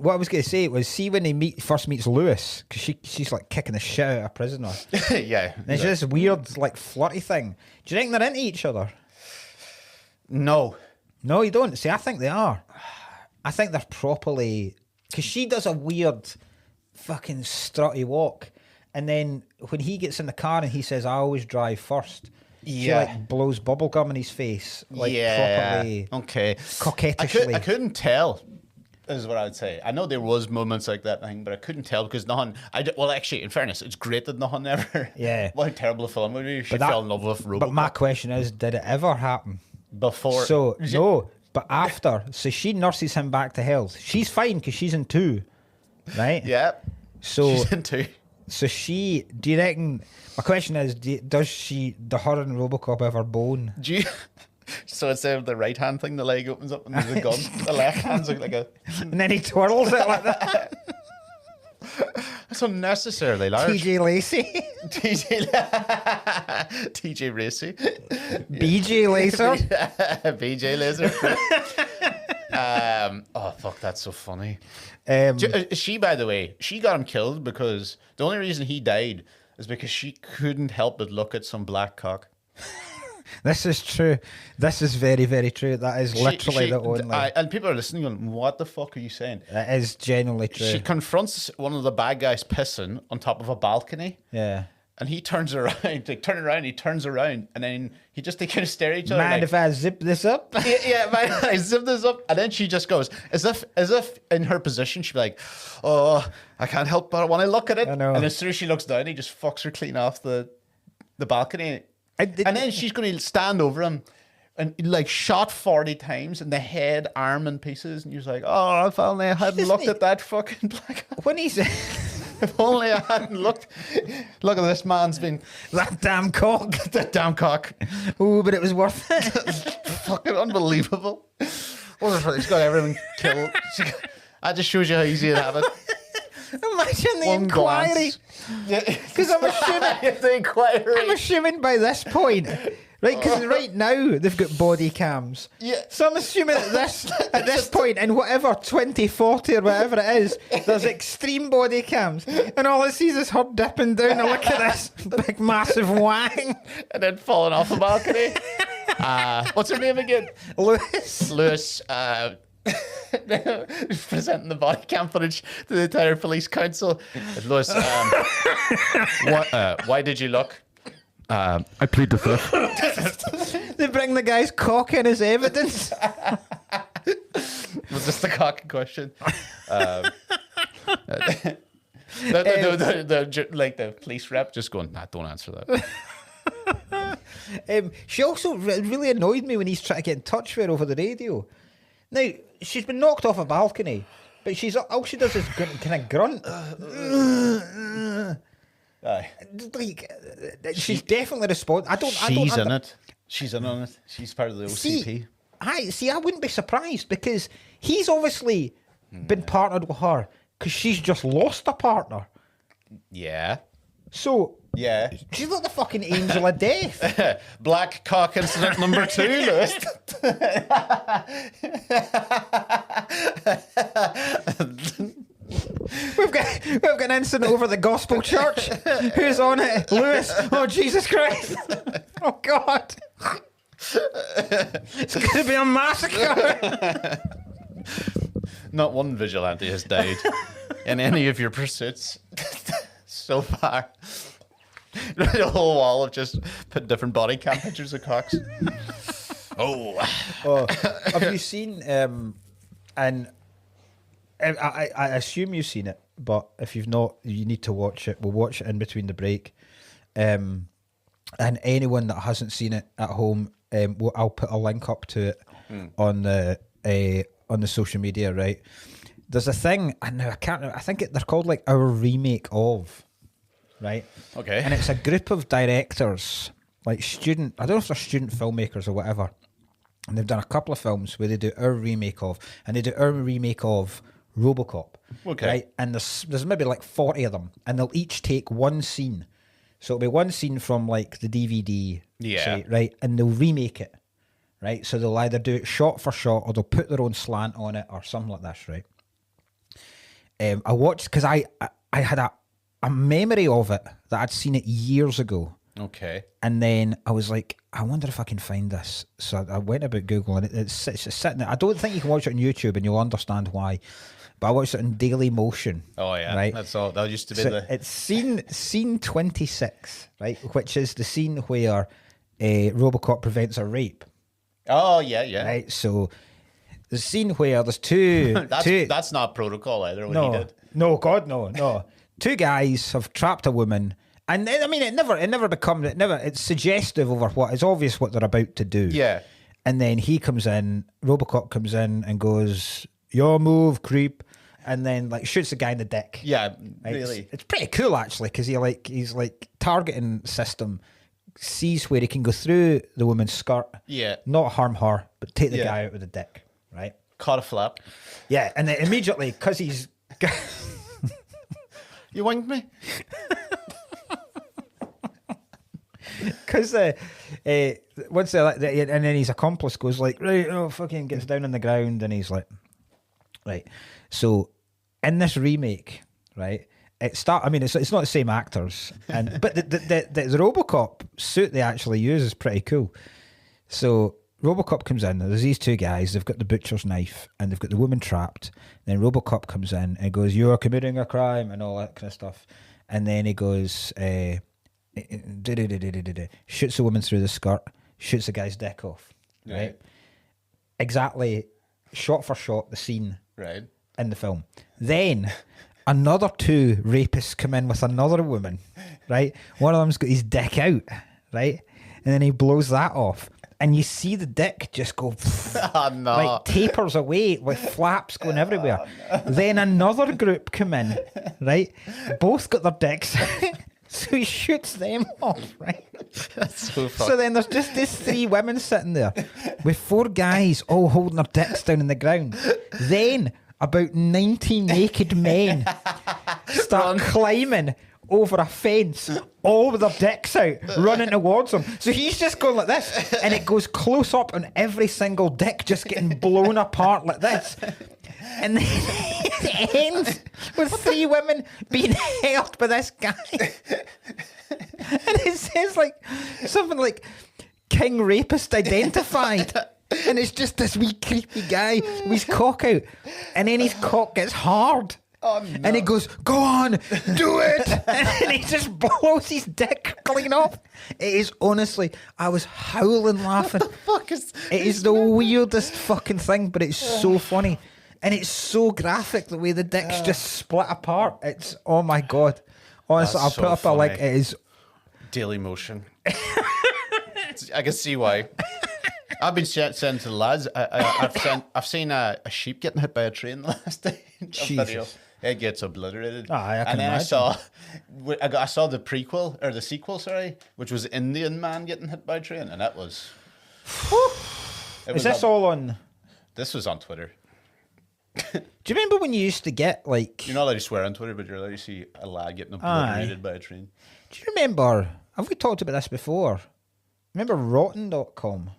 What I was going to say was, see when he first meets Lewis, because she's like kicking the shit out of a prisoner. Yeah. And it's this weird, like, flirty thing. Do you think they're into each other? No, you don't. See, I think they are. I think they're properly, because she does a weird fucking strutty walk, and then when he gets in the car and he says, "I always drive first," she like blows bubble gum in his face, like properly, okay, coquettishly. I couldn't tell. Is what I would say. I know there was moments like that thing, but I couldn't tell because nothing. Well, actually, in fairness, it's great that nothing ever. Yeah. What a terrible film movie. She fell in love with Robocop. But my question is, did it ever happen? Before. So, no, but after. So she nurses him back to health. She's fine because she's in 2, right? Yeah. So she's in 2. So do you reckon, my question is, does her and Robocop ever bone? So instead of the right hand thing, the leg opens up and there's a gun. The left hand's like a... And then he twirls it like that. That's unnecessarily large. TJ Lacey. TJ Racy. BJ Laser. BJ Laser. Oh, fuck, that's so funny. She, by the way, she got him killed because the only reason he died is because she couldn't help but look at some black cock. This is true. This is very, very true. That is literally the only. And people are listening going, what the fuck are you saying? That is genuinely true. She confronts one of the bad guys pissing on top of a balcony. Yeah. And he turns around, he turns around, and then they kind of stare at each other. Mind if I zip this up? Yeah, mind if I zip this up? And then she just goes, as if in her position, she'd be like, "Oh, I can't help but when I look at it." And as soon as she looks down, he just fucks her clean off the balcony. And then she's going to stand over him and like shot 40 times in the head, arm, and pieces. And you're like, "Oh, if only I hadn't looked at that fucking black." When he said, "If only I hadn't looked." Look at this man's been that damn cock. That damn cock. Oh, but it was worth it. Fucking unbelievable. He's got everything killed. That just shows you how easy it happened. Imagine the inquiry. Because I'm assuming by this point, right? Because right now they've got body cams. Yeah. So I'm assuming at this point, in whatever 2040 or whatever it is, there's extreme body cams, and all it sees is her dipping down and look at this big massive wang, and then falling off a balcony. What's her name again? Lewis. Presenting the body cam footage to the entire police council. Lewis, why did you look? I plead the fifth. They bring the guy's cock in as evidence. Was this the cock in question? The police rep just going, "Nah, don't answer that." She also really annoyed me when he's trying to get in touch with her over the radio. Now, she's been knocked off a balcony, but all she does is kind of grunt. Like, she's definitely responding. She's in it. She's in on it. She's part of the OCP. I wouldn't be surprised because he's obviously been partnered with her because she's just lost a partner. Yeah. So Yeah. She's like the fucking angel of death. Black cock incident number 2, Lewis. We've got an incident over the gospel church. Who's on it? Lewis. Oh, Jesus Christ. Oh, God. It's going to be a massacre. Not one vigilante has died in any of your pursuits so far. The whole wall of just put different body cam pictures of cocks. Oh, have you seen? And I assume you've seen it, but if you've not, you need to watch it. We'll watch it in between the break. And anyone that hasn't seen it at home, I'll put a link up to it on the social media. Right? There's a thing, and I can't. I think they're called like Our Remake Of. Right. Okay. And it's a group of directors, like student. I don't know if they're student filmmakers or whatever. And they've done a couple of films where they do Our Remake Of, and they do Our Remake Of Robocop. Okay. Right. And there's maybe like 40 of them, and they'll each take one scene. So it'll be one scene from like the DVD. Yeah. Say, right. And they'll remake it. Right. So they'll either do it shot for shot, or they'll put their own slant on it, or something like this. Right. I watched because I had a memory of it that I'd seen it years ago. Okay. And then I was like, I wonder if I can find this. So I went about Google, and it's sitting there. I don't think you can watch it on YouTube, and you'll understand why. But I watched it in Daily Motion. Oh yeah, right. That's all. That used to be It's scene 26, right, which is the scene where Robocop prevents a rape. Oh yeah. Right. So the scene where there's two. That's not protocol either. What he did. No, God, no. Two guys have trapped a woman, and I mean, it's suggestive of what it's obvious what they're about to do. Yeah. And then Robocop comes in and goes, "Your move, creep," and then like shoots the guy in the dick. Yeah, Right? really. It's pretty cool actually, because he's like targeting system, sees where he can go through the woman's skirt. Yeah. Not harm her, but take the guy out with the dick. Right. Caught a flap. Yeah, and then immediately because he's. You winked me? Because once and then his accomplice goes like, right, fucking gets down on the ground, and he's like, right. So in this remake, right, it's not the same actors, but the Robocop suit they actually use is pretty cool. So Robocop comes in, there's these two guys, they've got the butcher's knife and they've got the woman trapped. Then Robocop comes in and goes, "You are committing a crime," and all that kind of stuff. And then he goes, shoots the woman through the skirt, shoots the guy's dick off. Right? Exactly, shot for shot, the scene in the film. Then another two rapists come in with another woman, right? One of them's got his dick out, right? And then he blows that off. And you see the dick just go, like tapers away with flaps going everywhere. Then another group come in, right? Both got their dicks out. So he shoots them off, right? That's so funny. So then there's just these three women sitting there with four guys all holding their dicks down on the ground. Then about 90 naked men start climbing over a fence, all with their dicks out, running towards him. So he's just going like this, and it goes close up on every single dick just getting blown apart like this. And then it ends with three women being held by this guy. And it says like something like "King Rapist Identified." And it's just this wee creepy guy with his cock out. And then his cock gets hard. Oh, no. And he goes, "Go on, do it!" And he just blows his dick clean off. It is honestly, I was howling laughing. What the fuck is it is the weirdest fucking thing, but it's so funny. And it's so graphic the way the dicks just split apart. It's, oh my God. Honestly, I'll put up a link. It is Daily Motion. I can see why. I've been saying to the lads, I've seen a sheep getting hit by a train the last day. Video. It gets obliterated. I can and then imagine. I saw the prequel, or the sequel, sorry, which was Indian man getting hit by a train, and that was... Is this all on... This was on Twitter. Do you remember when you used to get like? You're not allowed to swear on Twitter, but you're allowed to see a lad getting obliterated by a train. Do you remember? Have we talked about this before? Remember rotten.com?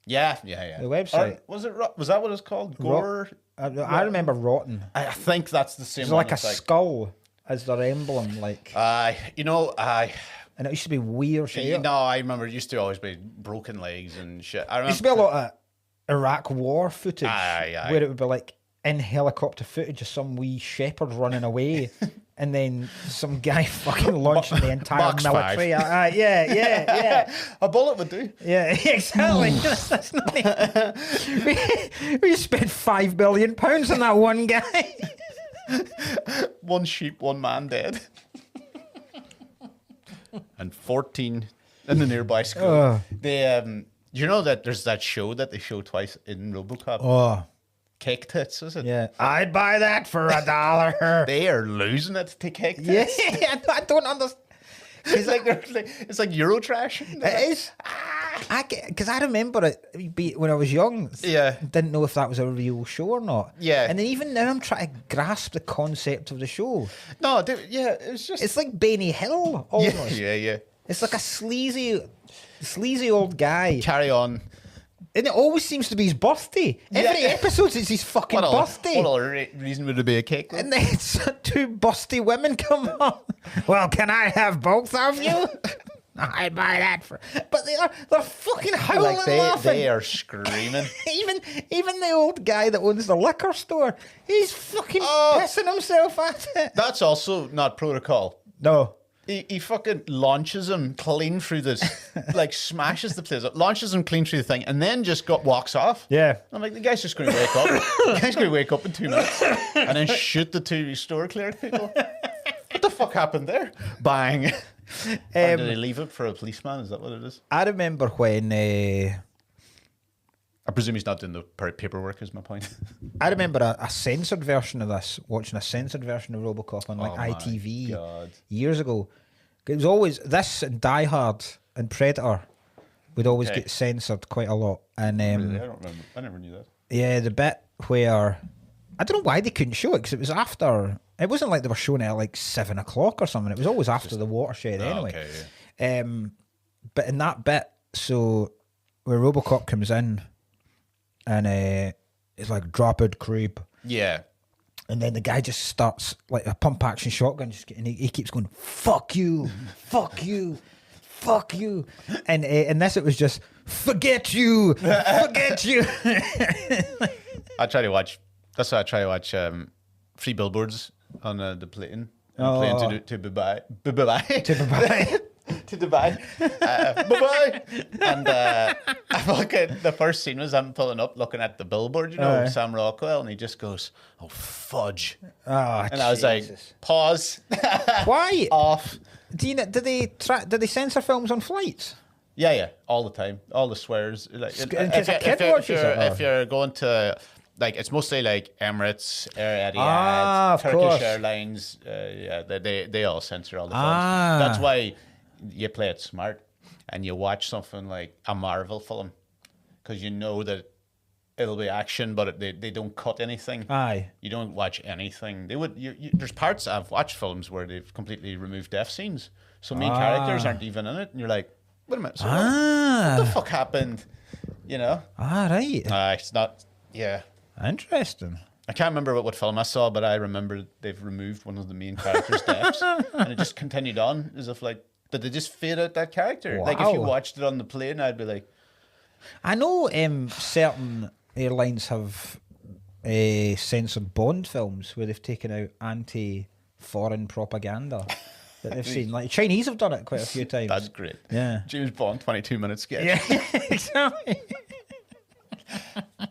Yeah. The website. Was that what it's called? Gore? I remember Rotten. I think that's the same It's one. like a skull as their emblem, like. And it used to be weird shit. No, I remember it used to always be broken legs and shit. I remember, used to be a lot of Iraq war footage Where where it would be like in helicopter footage of some wee shepherd running away and then some guy fucking launching the entire military. Yeah. A bullet would do. Yeah, exactly. That's not we spent £5 billion on that one guy. One sheep, one man dead. And 14 in the nearby school. You know that there's that show that they show twice in Robocop? Oh. Cake tits, is it? Yeah. I'd buy that for $1. They are losing it to cake tits. Yeah, I don't understand. It's like Eurotrash. It is. Because I remember it when I was young. Yeah. Didn't know if that was a real show or not. Yeah. And then even now I'm trying to grasp the concept of the show. No, it's just... It's like Benny Hill almost. Yeah. It's like a sleazy old guy. Carry on. And it always seems to be his birthday. Every episode it's his fucking birthday. What other reason would it be a cake? And then two busty women come up. Well, can I have both of you? I'd buy that for. But they're fucking howling, like laughing. They are screaming. even the old guy that owns the liquor store, he's fucking pissing himself at it. That's also not protocol. No. He fucking launches him clean through this, like smashes the place up, launches him clean through the thing, and then just walks off. Yeah. I'm like, the guy's just going to wake up. The guy's going to wake up in 2 minutes and then shoot the two store clerk people. What the fuck happened there? Bang. Or did they leave it for a policeman? Is that what it is? I remember when... I presume he's not doing the paperwork, is my point. I remember a censored version of this, watching a censored version of Robocop on ITV years ago. It was always this and Die Hard and Predator would always get censored quite a lot. And really? I don't remember. I never knew that. Yeah, the bit where I don't know why they couldn't show it because it was after. It wasn't like they were showing it at like 7 o'clock or something. It was always after the watershed anyway. Okay, yeah. But in that bit, so where Robocop comes in. And it's like drop it, creep. Yeah. And then the guy just starts like a pump action shotgun, and he keeps going, "Fuck you, fuck you, fuck you." And this it was just forget you, forget you. I try to watch. That's why I try to watch 3 Billboards on the plane. Plane to Dubai. To Dubai. Bye-bye. And the first scene was I'm pulling up looking at the billboard, Sam Rockwell, and he just goes, "Oh, fudge." Oh, and Jesus. I was like, pause. Why? Off. Did they censor films on flights? Yeah, all the time. All the swears. Like, if you're going to... Like, it's mostly like Emirates, Air Etihad, Turkish Airlines. They all censor all the films. That's why you play it smart and you watch something like a Marvel film because you know that it'll be action, but they don't cut anything. Aye. You don't watch anything. They would. There's parts I've watched films where they've completely removed death scenes, so main characters aren't even in it, and you're like, wait a minute, so what the fuck happened? You know? Right. It's not. Yeah. Interesting. I can't remember what film I saw, but I remember they've removed one of the main character's deaths, and it just continued on as if like, did they just fade out that character? Wow. Like if you watched it on the plane, I'd be like, I know certain airlines have censored Bond films where they've taken out anti-foreign propaganda that they've seen. Like Chinese have done it quite a few times. That's great. Yeah. James Bond, 22-minute sketch. Yeah, exactly.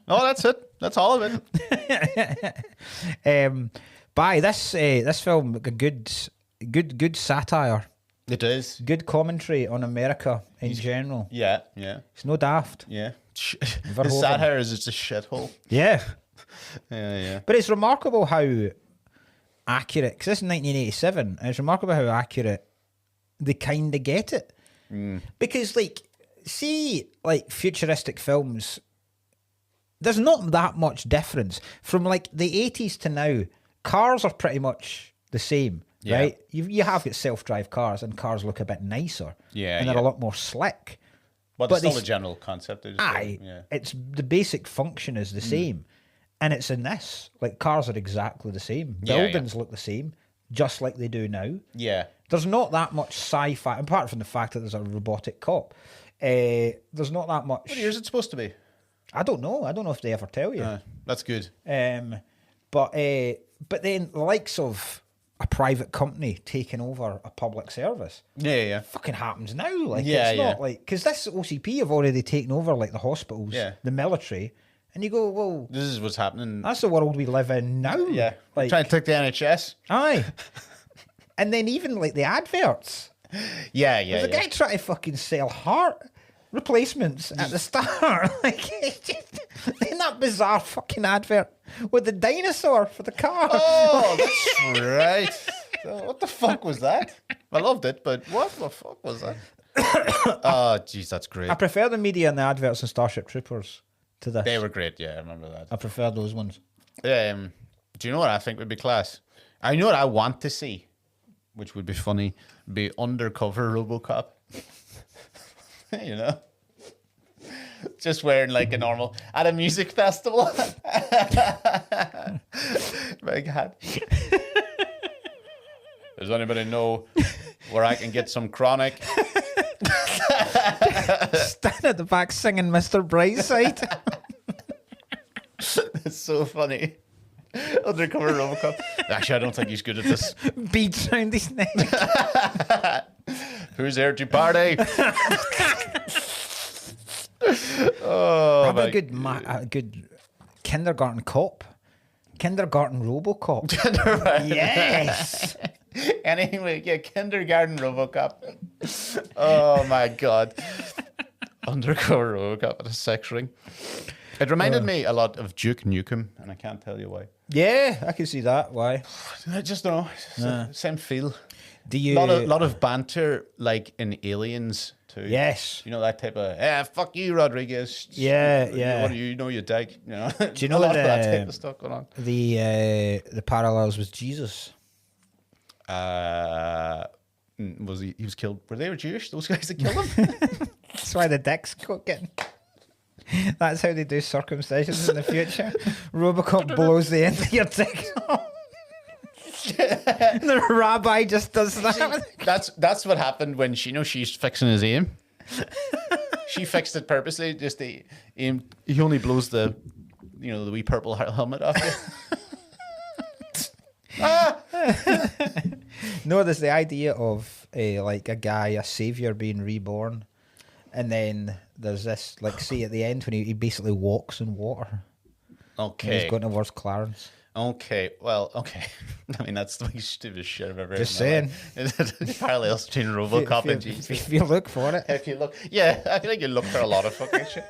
Oh, that's it. That's all of it. This film, a good satire. It is. Good commentary on America in general. Yeah. It's no daft. Yeah. The satire is just a shithole. Yeah. Yeah. But it's remarkable how accurate, because this is 1987, and it's remarkable how accurate they kind of get it. Because, like, see, like, futuristic films, there's not that much difference from like the 80s to now. Cars are pretty much the same, right? You have got self-drive cars, and cars look a bit nicer, and they're a lot more slick. But it's still the general concept. It's the basic function is the same, and it's in this. Like cars are exactly the same. Buildings look the same, just like they do now. Yeah. There's not that much sci-fi, apart from the fact that there's a robotic cop. There's not that much. What year is it supposed to be? I don't know. I don't know if they ever tell you. That's good. But then the likes of a private company taking over a public service. Fucking happens now. Like it's not like, because this OCP have already taken over like the hospitals, the military, and you go, well, this is what's happening. That's the world we live in now. Yeah, like trying to take the NHS. Aye, and then even like the adverts. There's a guy trying to fucking sell heart replacements at the start. Like, in that bizarre fucking advert with the dinosaur for the car. Oh, that's right. What the fuck was that? I loved it, but what the fuck was that? Oh, jeez, that's great. I prefer the media and the adverts and Starship Troopers to this. They were great, I remember that. I prefer those ones. Do you know what I think would be class? I know what I want to see, which would be funny, be undercover Robocop. You know? Just wearing like a normal at a music festival. My God. Does anybody know where I can get some chronic? Stand at the back singing Mr. Brightside. It's so funny. Undercover Robocop. Actually, I don't think he's good at this. Beads round his neck. Who's there to party? Have a good kindergarten cop. Kindergarten Robocop. Yes. Anyway, kindergarten Robocop. Oh my God. Undercover Robocop at a sex ring. It reminded me a lot of Duke Nukem, and I can't tell you why. Yeah, I can see that. Why? I just don't know. Same feel. Do you? Lot of banter, like in Aliens too. Yes. You know that type of fuck you, Rodriguez. Yeah. What do you know, you dig? You know. Do you know a lot of that type of stuff going on? The parallels with Jesus. Was he was killed? Were they Jewish? Those guys that killed him? That's why the dick's getting. That's how they do circumcisions in the future. Robocop blows the end of your dick off. The rabbi just does that. That's what happened when she's fixing his aim. She fixed it purposely. Just the aim. He only blows the wee purple helmet off you. No, there's the idea of a savior being reborn, and then there's this see at the end when he basically walks in water. Okay, and he's going towards Clarence. Okay, well, okay. I mean, that's the stupidest shit I've ever heard. Just saying. Parallels between Robocop and Jesus. If you look for it. I feel like you look for a lot of fucking shit.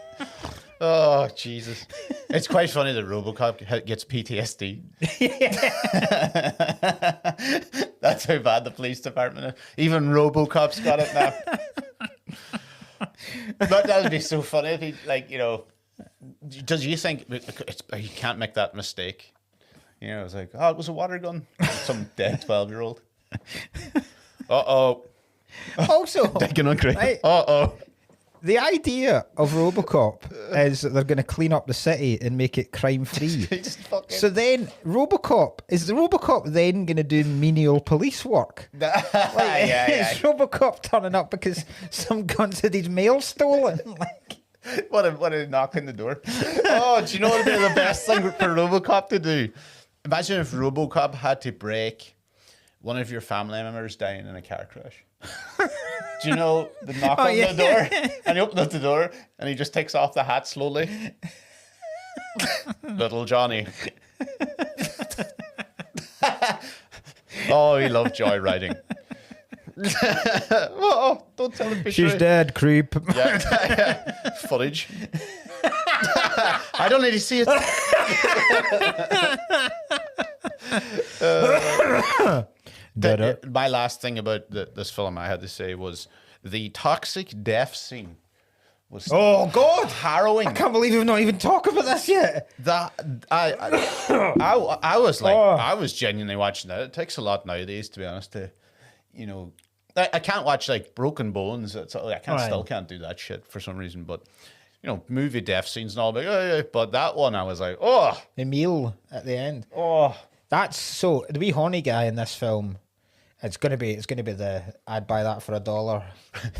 Oh, Jesus. It's quite funny that Robocop gets PTSD. That's how bad the police department is. Even Robocop's got it now. But that would be so funny if he, does you think you can't make that mistake? It's like, it was a water gun. Some dead 12-year-old. Uh-oh. Also, right? Uh-oh. The idea of Robocop is that they're going to clean up the city and make it crime-free. So then, is the Robocop then going to do menial police work? It's Robocop turning up because some guns had his mail stolen. What a knock on the door. Oh, do you know what would be the best thing for Robocop to do? Imagine if Robocop had to break one of your family members dying in a car crash. Do you know the knock on the door? And he opens up the door and he just takes off the hat slowly. Little Johnny. Oh, he loved joyriding. Don't tell him. She's dead, creep. Yeah. Footage. I don't need to see it. My last thing about this film I had to say was the toxic death scene was Oh God! harrowing. I can't believe we've not even talked about this yet. That I was like, I was genuinely watching that. It takes a lot nowadays, to be honest. To, you know, I can't watch like Broken Bones. Still can't do that shit for some reason. But you know, movie death scenes and all. But that one, I was like, oh, Emil at the end. oh, That's so the wee horny guy in this film. It's gonna be the I'd buy that for $1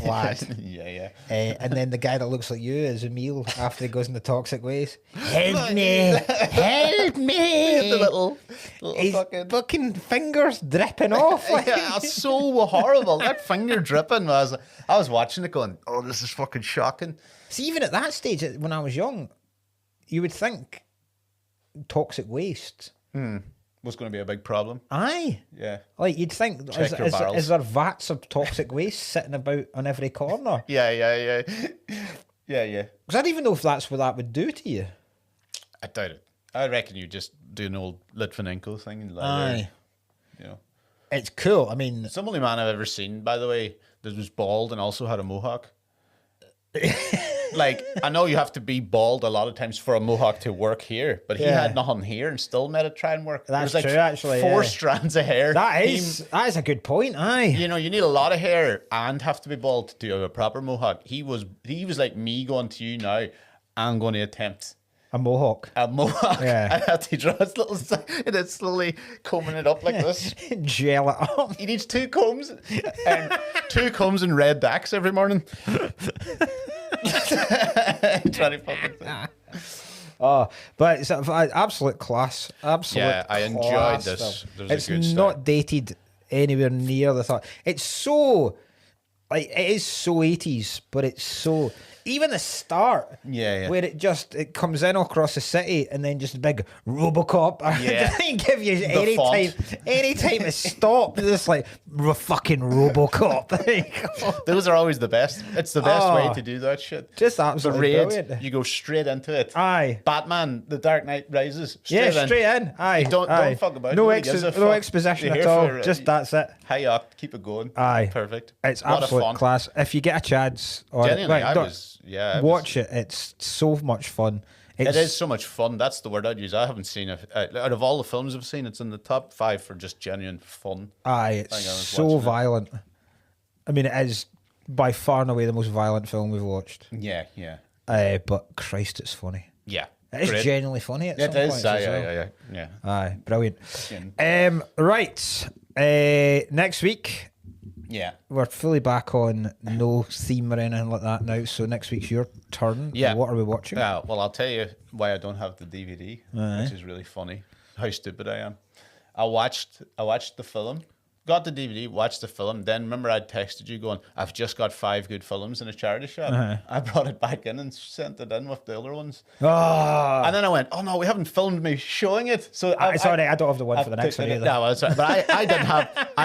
lad. yeah. And then the guy that looks like you is Emil after he goes into toxic waste. Help me! Help me! The little His fucking fingers dripping off. Like. Yeah, it's so horrible. That finger dripping. I was watching it going, oh, this is fucking shocking. See, even at that stage, when I was young, you would think toxic waste was going to be a big problem. Aye. Yeah. Like, you'd think, is there vats of toxic waste sitting about on every corner? Yeah. Because I don't even know if that's what that would do to you. I doubt it. I reckon you just do an old Litvinenko thing. Aye. You know. It's cool. I mean... It's the only man I've ever seen, by the way, that was bald and also had a mohawk. Like, I know you have to be bald a lot of times for a mohawk to work here, but he had nothing here and still made it try and work. That's There's like true, actually. Four strands of hair. That is a good point, aye. You know, you need a lot of hair and have to be bald to do a proper mohawk. He was like me going to you now, I'm going to attempt a mohawk. A mohawk. Yeah. I had to draw his little side and it's slowly combing it up like this. Gel it up. He needs 2 combs and 2 combs and red Dax every morning. But it's absolute class. Absolute. Yeah, I enjoyed this. It's not dated anywhere near the thought. It's so like it is so 80s, but it's so even the start, where it comes in across the city and then just a big Robocop. Yeah, doesn't give you any time to stop. Just like fucking Robocop. Those are always the best. It's the best way to do that shit. Just absolutely brilliant. You go straight into it. Aye. Batman, The Dark Knight Rises. Straight in. Aye. Don't fuck about. No exposition at all. Just that's it. High up, keep it going. Aye. Perfect. It's absolute class. If you get a chance, watch it. It's so much fun. It is so much fun. That's the word I'd use. I haven't seen it. Out of all the films I've seen, it's in the top 5 for just genuine fun. Aye, it's so violent. I mean, it is by far and away the most violent film we've watched. Yeah. But Christ, it's funny. Yeah. It is genuinely funny at some points. Yeah. Aye, brilliant. Right. Next week. Yeah. We're fully back on no theme or anything like that now, so next week's your turn. Yeah. What are we watching? Yeah, well, I'll tell you why I don't have the DVD, which is really funny. How stupid I am. I watched the film, got the DVD, watched the film, then remember I'd texted you going, I've just got 5 good films in a charity shop. I brought it back in and sent it in with the other ones. And then I went, oh no, we haven't filmed me showing it. So I don't have the one for the next one either. No, sorry, but I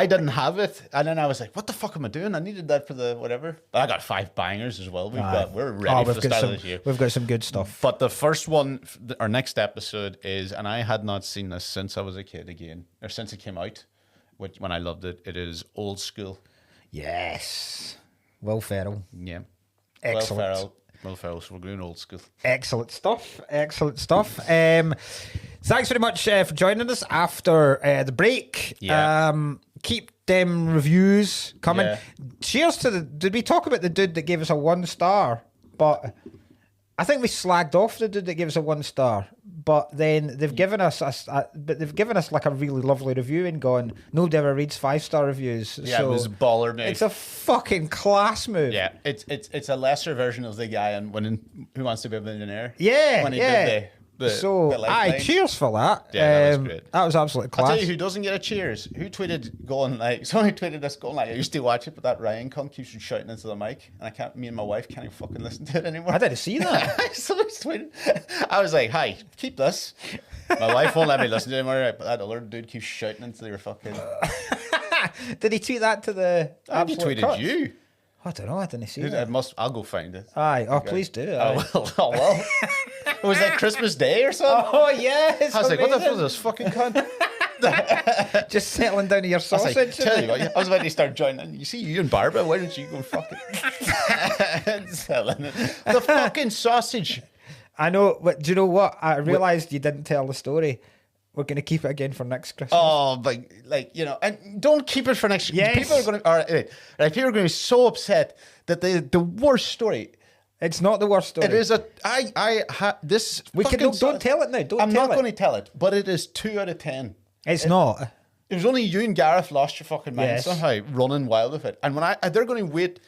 didn't have it. And then I was like, what the fuck am I doing? I needed that for the whatever. But I got 5 bangers as well. We're ready for the start of this year. We've got some good stuff. But the first one, our next episode is, and I had not seen this since I was a kid again, or since it came out. When I loved it, it is Old School. Yes. Will Ferrell. Yeah. Excellent. Will Ferrell, so we're going Old School. Excellent stuff. Thanks very much for joining us after the break. Yeah. Keep them reviews coming. Yeah. Cheers to did we talk about the dude that gave us a 1 star? But I think we slagged off the dude that gave us a 1 star. But then they've given us like a really lovely review and gone, nobody ever reads 5-star reviews. Yeah, so it was a baller move. It's a fucking class move. Yeah, it's a lesser version of the guy in Who Wants to Be a Millionaire. Yeah, when he did the cheers for that. Yeah, that was great. That was absolutely class. I'll tell you who doesn't get a cheers. Who tweeted going like, somebody tweeted this going like, I used to watch it, but that Ryan cunt keeps shouting into the mic, and me and my wife can't even fucking listen to it anymore. I didn't see that. Somebody tweeted. I was like, hi, keep this. My wife won't let me listen to it anymore, but that other dude keeps shouting into your fucking... Did he tweet that to the He tweeted you. I don't know. I didn't see that. I'll go find it. Aye. Oh, please do. Oh, well. Was that Christmas Day or something? Oh, yes. I was like, what the fuck is this fucking cunt? Just settling down to your I was like, sausage. tell you what, I was about to start joining. You see, you and Barbara, why don't you go fucking selling it? The fucking sausage. I know, but do you know what? I realised you didn't tell the story. We're going to keep it again for next Christmas. Oh, like you know, and don't keep it for next year. Yes. People are going to, people are going to be so upset that the worst story. It's not the worst story. It is this. We can don't tell it now. I'm not going to tell it, but it is 2 out of 10. It's not. It was only you and Gareth lost your fucking mind somehow, running wild with it. And when they're going to wait.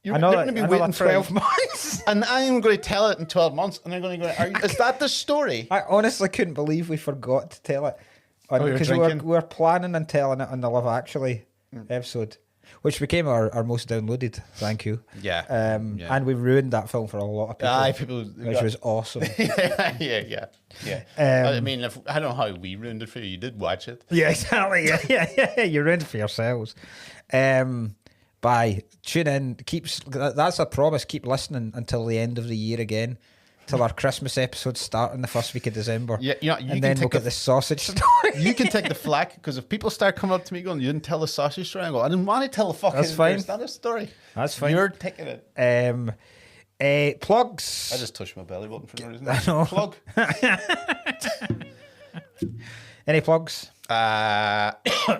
They're going to be waiting for 12 months. And I'm going to tell it in 12 months, and they're going to go, is that the story? I honestly couldn't believe we forgot to tell it. Because we were planning on telling it on the Love Actually episode, which became our most downloaded. Thank you. Yeah. And we ruined that film for a lot of people, which was awesome. yeah. I mean, I don't know how we ruined it for you. You did watch it. Yeah, exactly. Yeah. You ruined it for yourselves. Bye. Tune in. That's a promise. Keep listening until the end of the year again. Till our Christmas episodes start in the first week of December. Yeah, and then we'll get the sausage story. You can take the flack, because if people start coming up to me going, "You didn't tell the sausage story," I go, "I didn't want to tell the fucking." That's fine. It's not a story. That's fine. You're taking it. Plugs. I just touched my belly button for no reason. I know. Plug. Any plugs? No,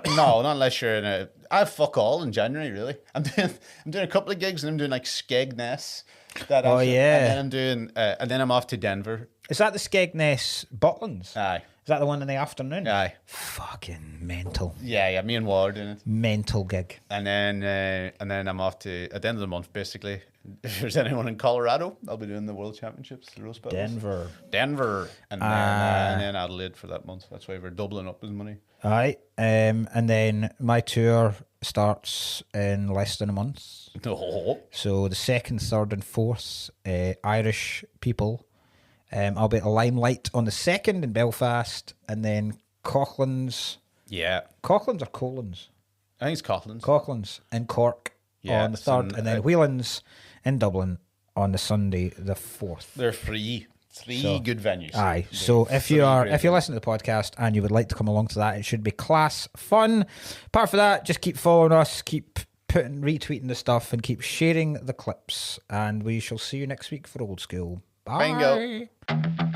not unless you're in a. I fuck all in January. Really, I'm doing a couple of gigs, and I'm doing like Skegness. Yeah. And then and then I'm off to Denver. Is that the Skegness Butlins? Aye. Is that the one in the afternoon? Aye. Fucking mental. Yeah. Me and Ward in it. Mental gig. And then I'm off to at the end of the month, basically. If there's anyone in Colorado, I'll be doing the World Championships, the Rose Battles. Denver, and then Adelaide for that month. That's why we're doubling up his money. Aye. And then my tour starts in less than a month. No. So the 2nd, 3rd, and 4th, Irish people. I'll be at Limelight on the 2nd in Belfast, and then Coughlin's. Yeah. Coughlin's or Collins? I think it's Coughlin's. Coughlin's in Cork on the 3rd, and then Whelan's in Dublin on the Sunday, the 4th. They're free. Three good venues. Aye. So if you listen to the podcast and you would like to come along to that, it should be class fun. Apart from that, just keep following us, keep retweeting the stuff, and keep sharing the clips. And we shall see you next week for Old School. Bye. Bingo.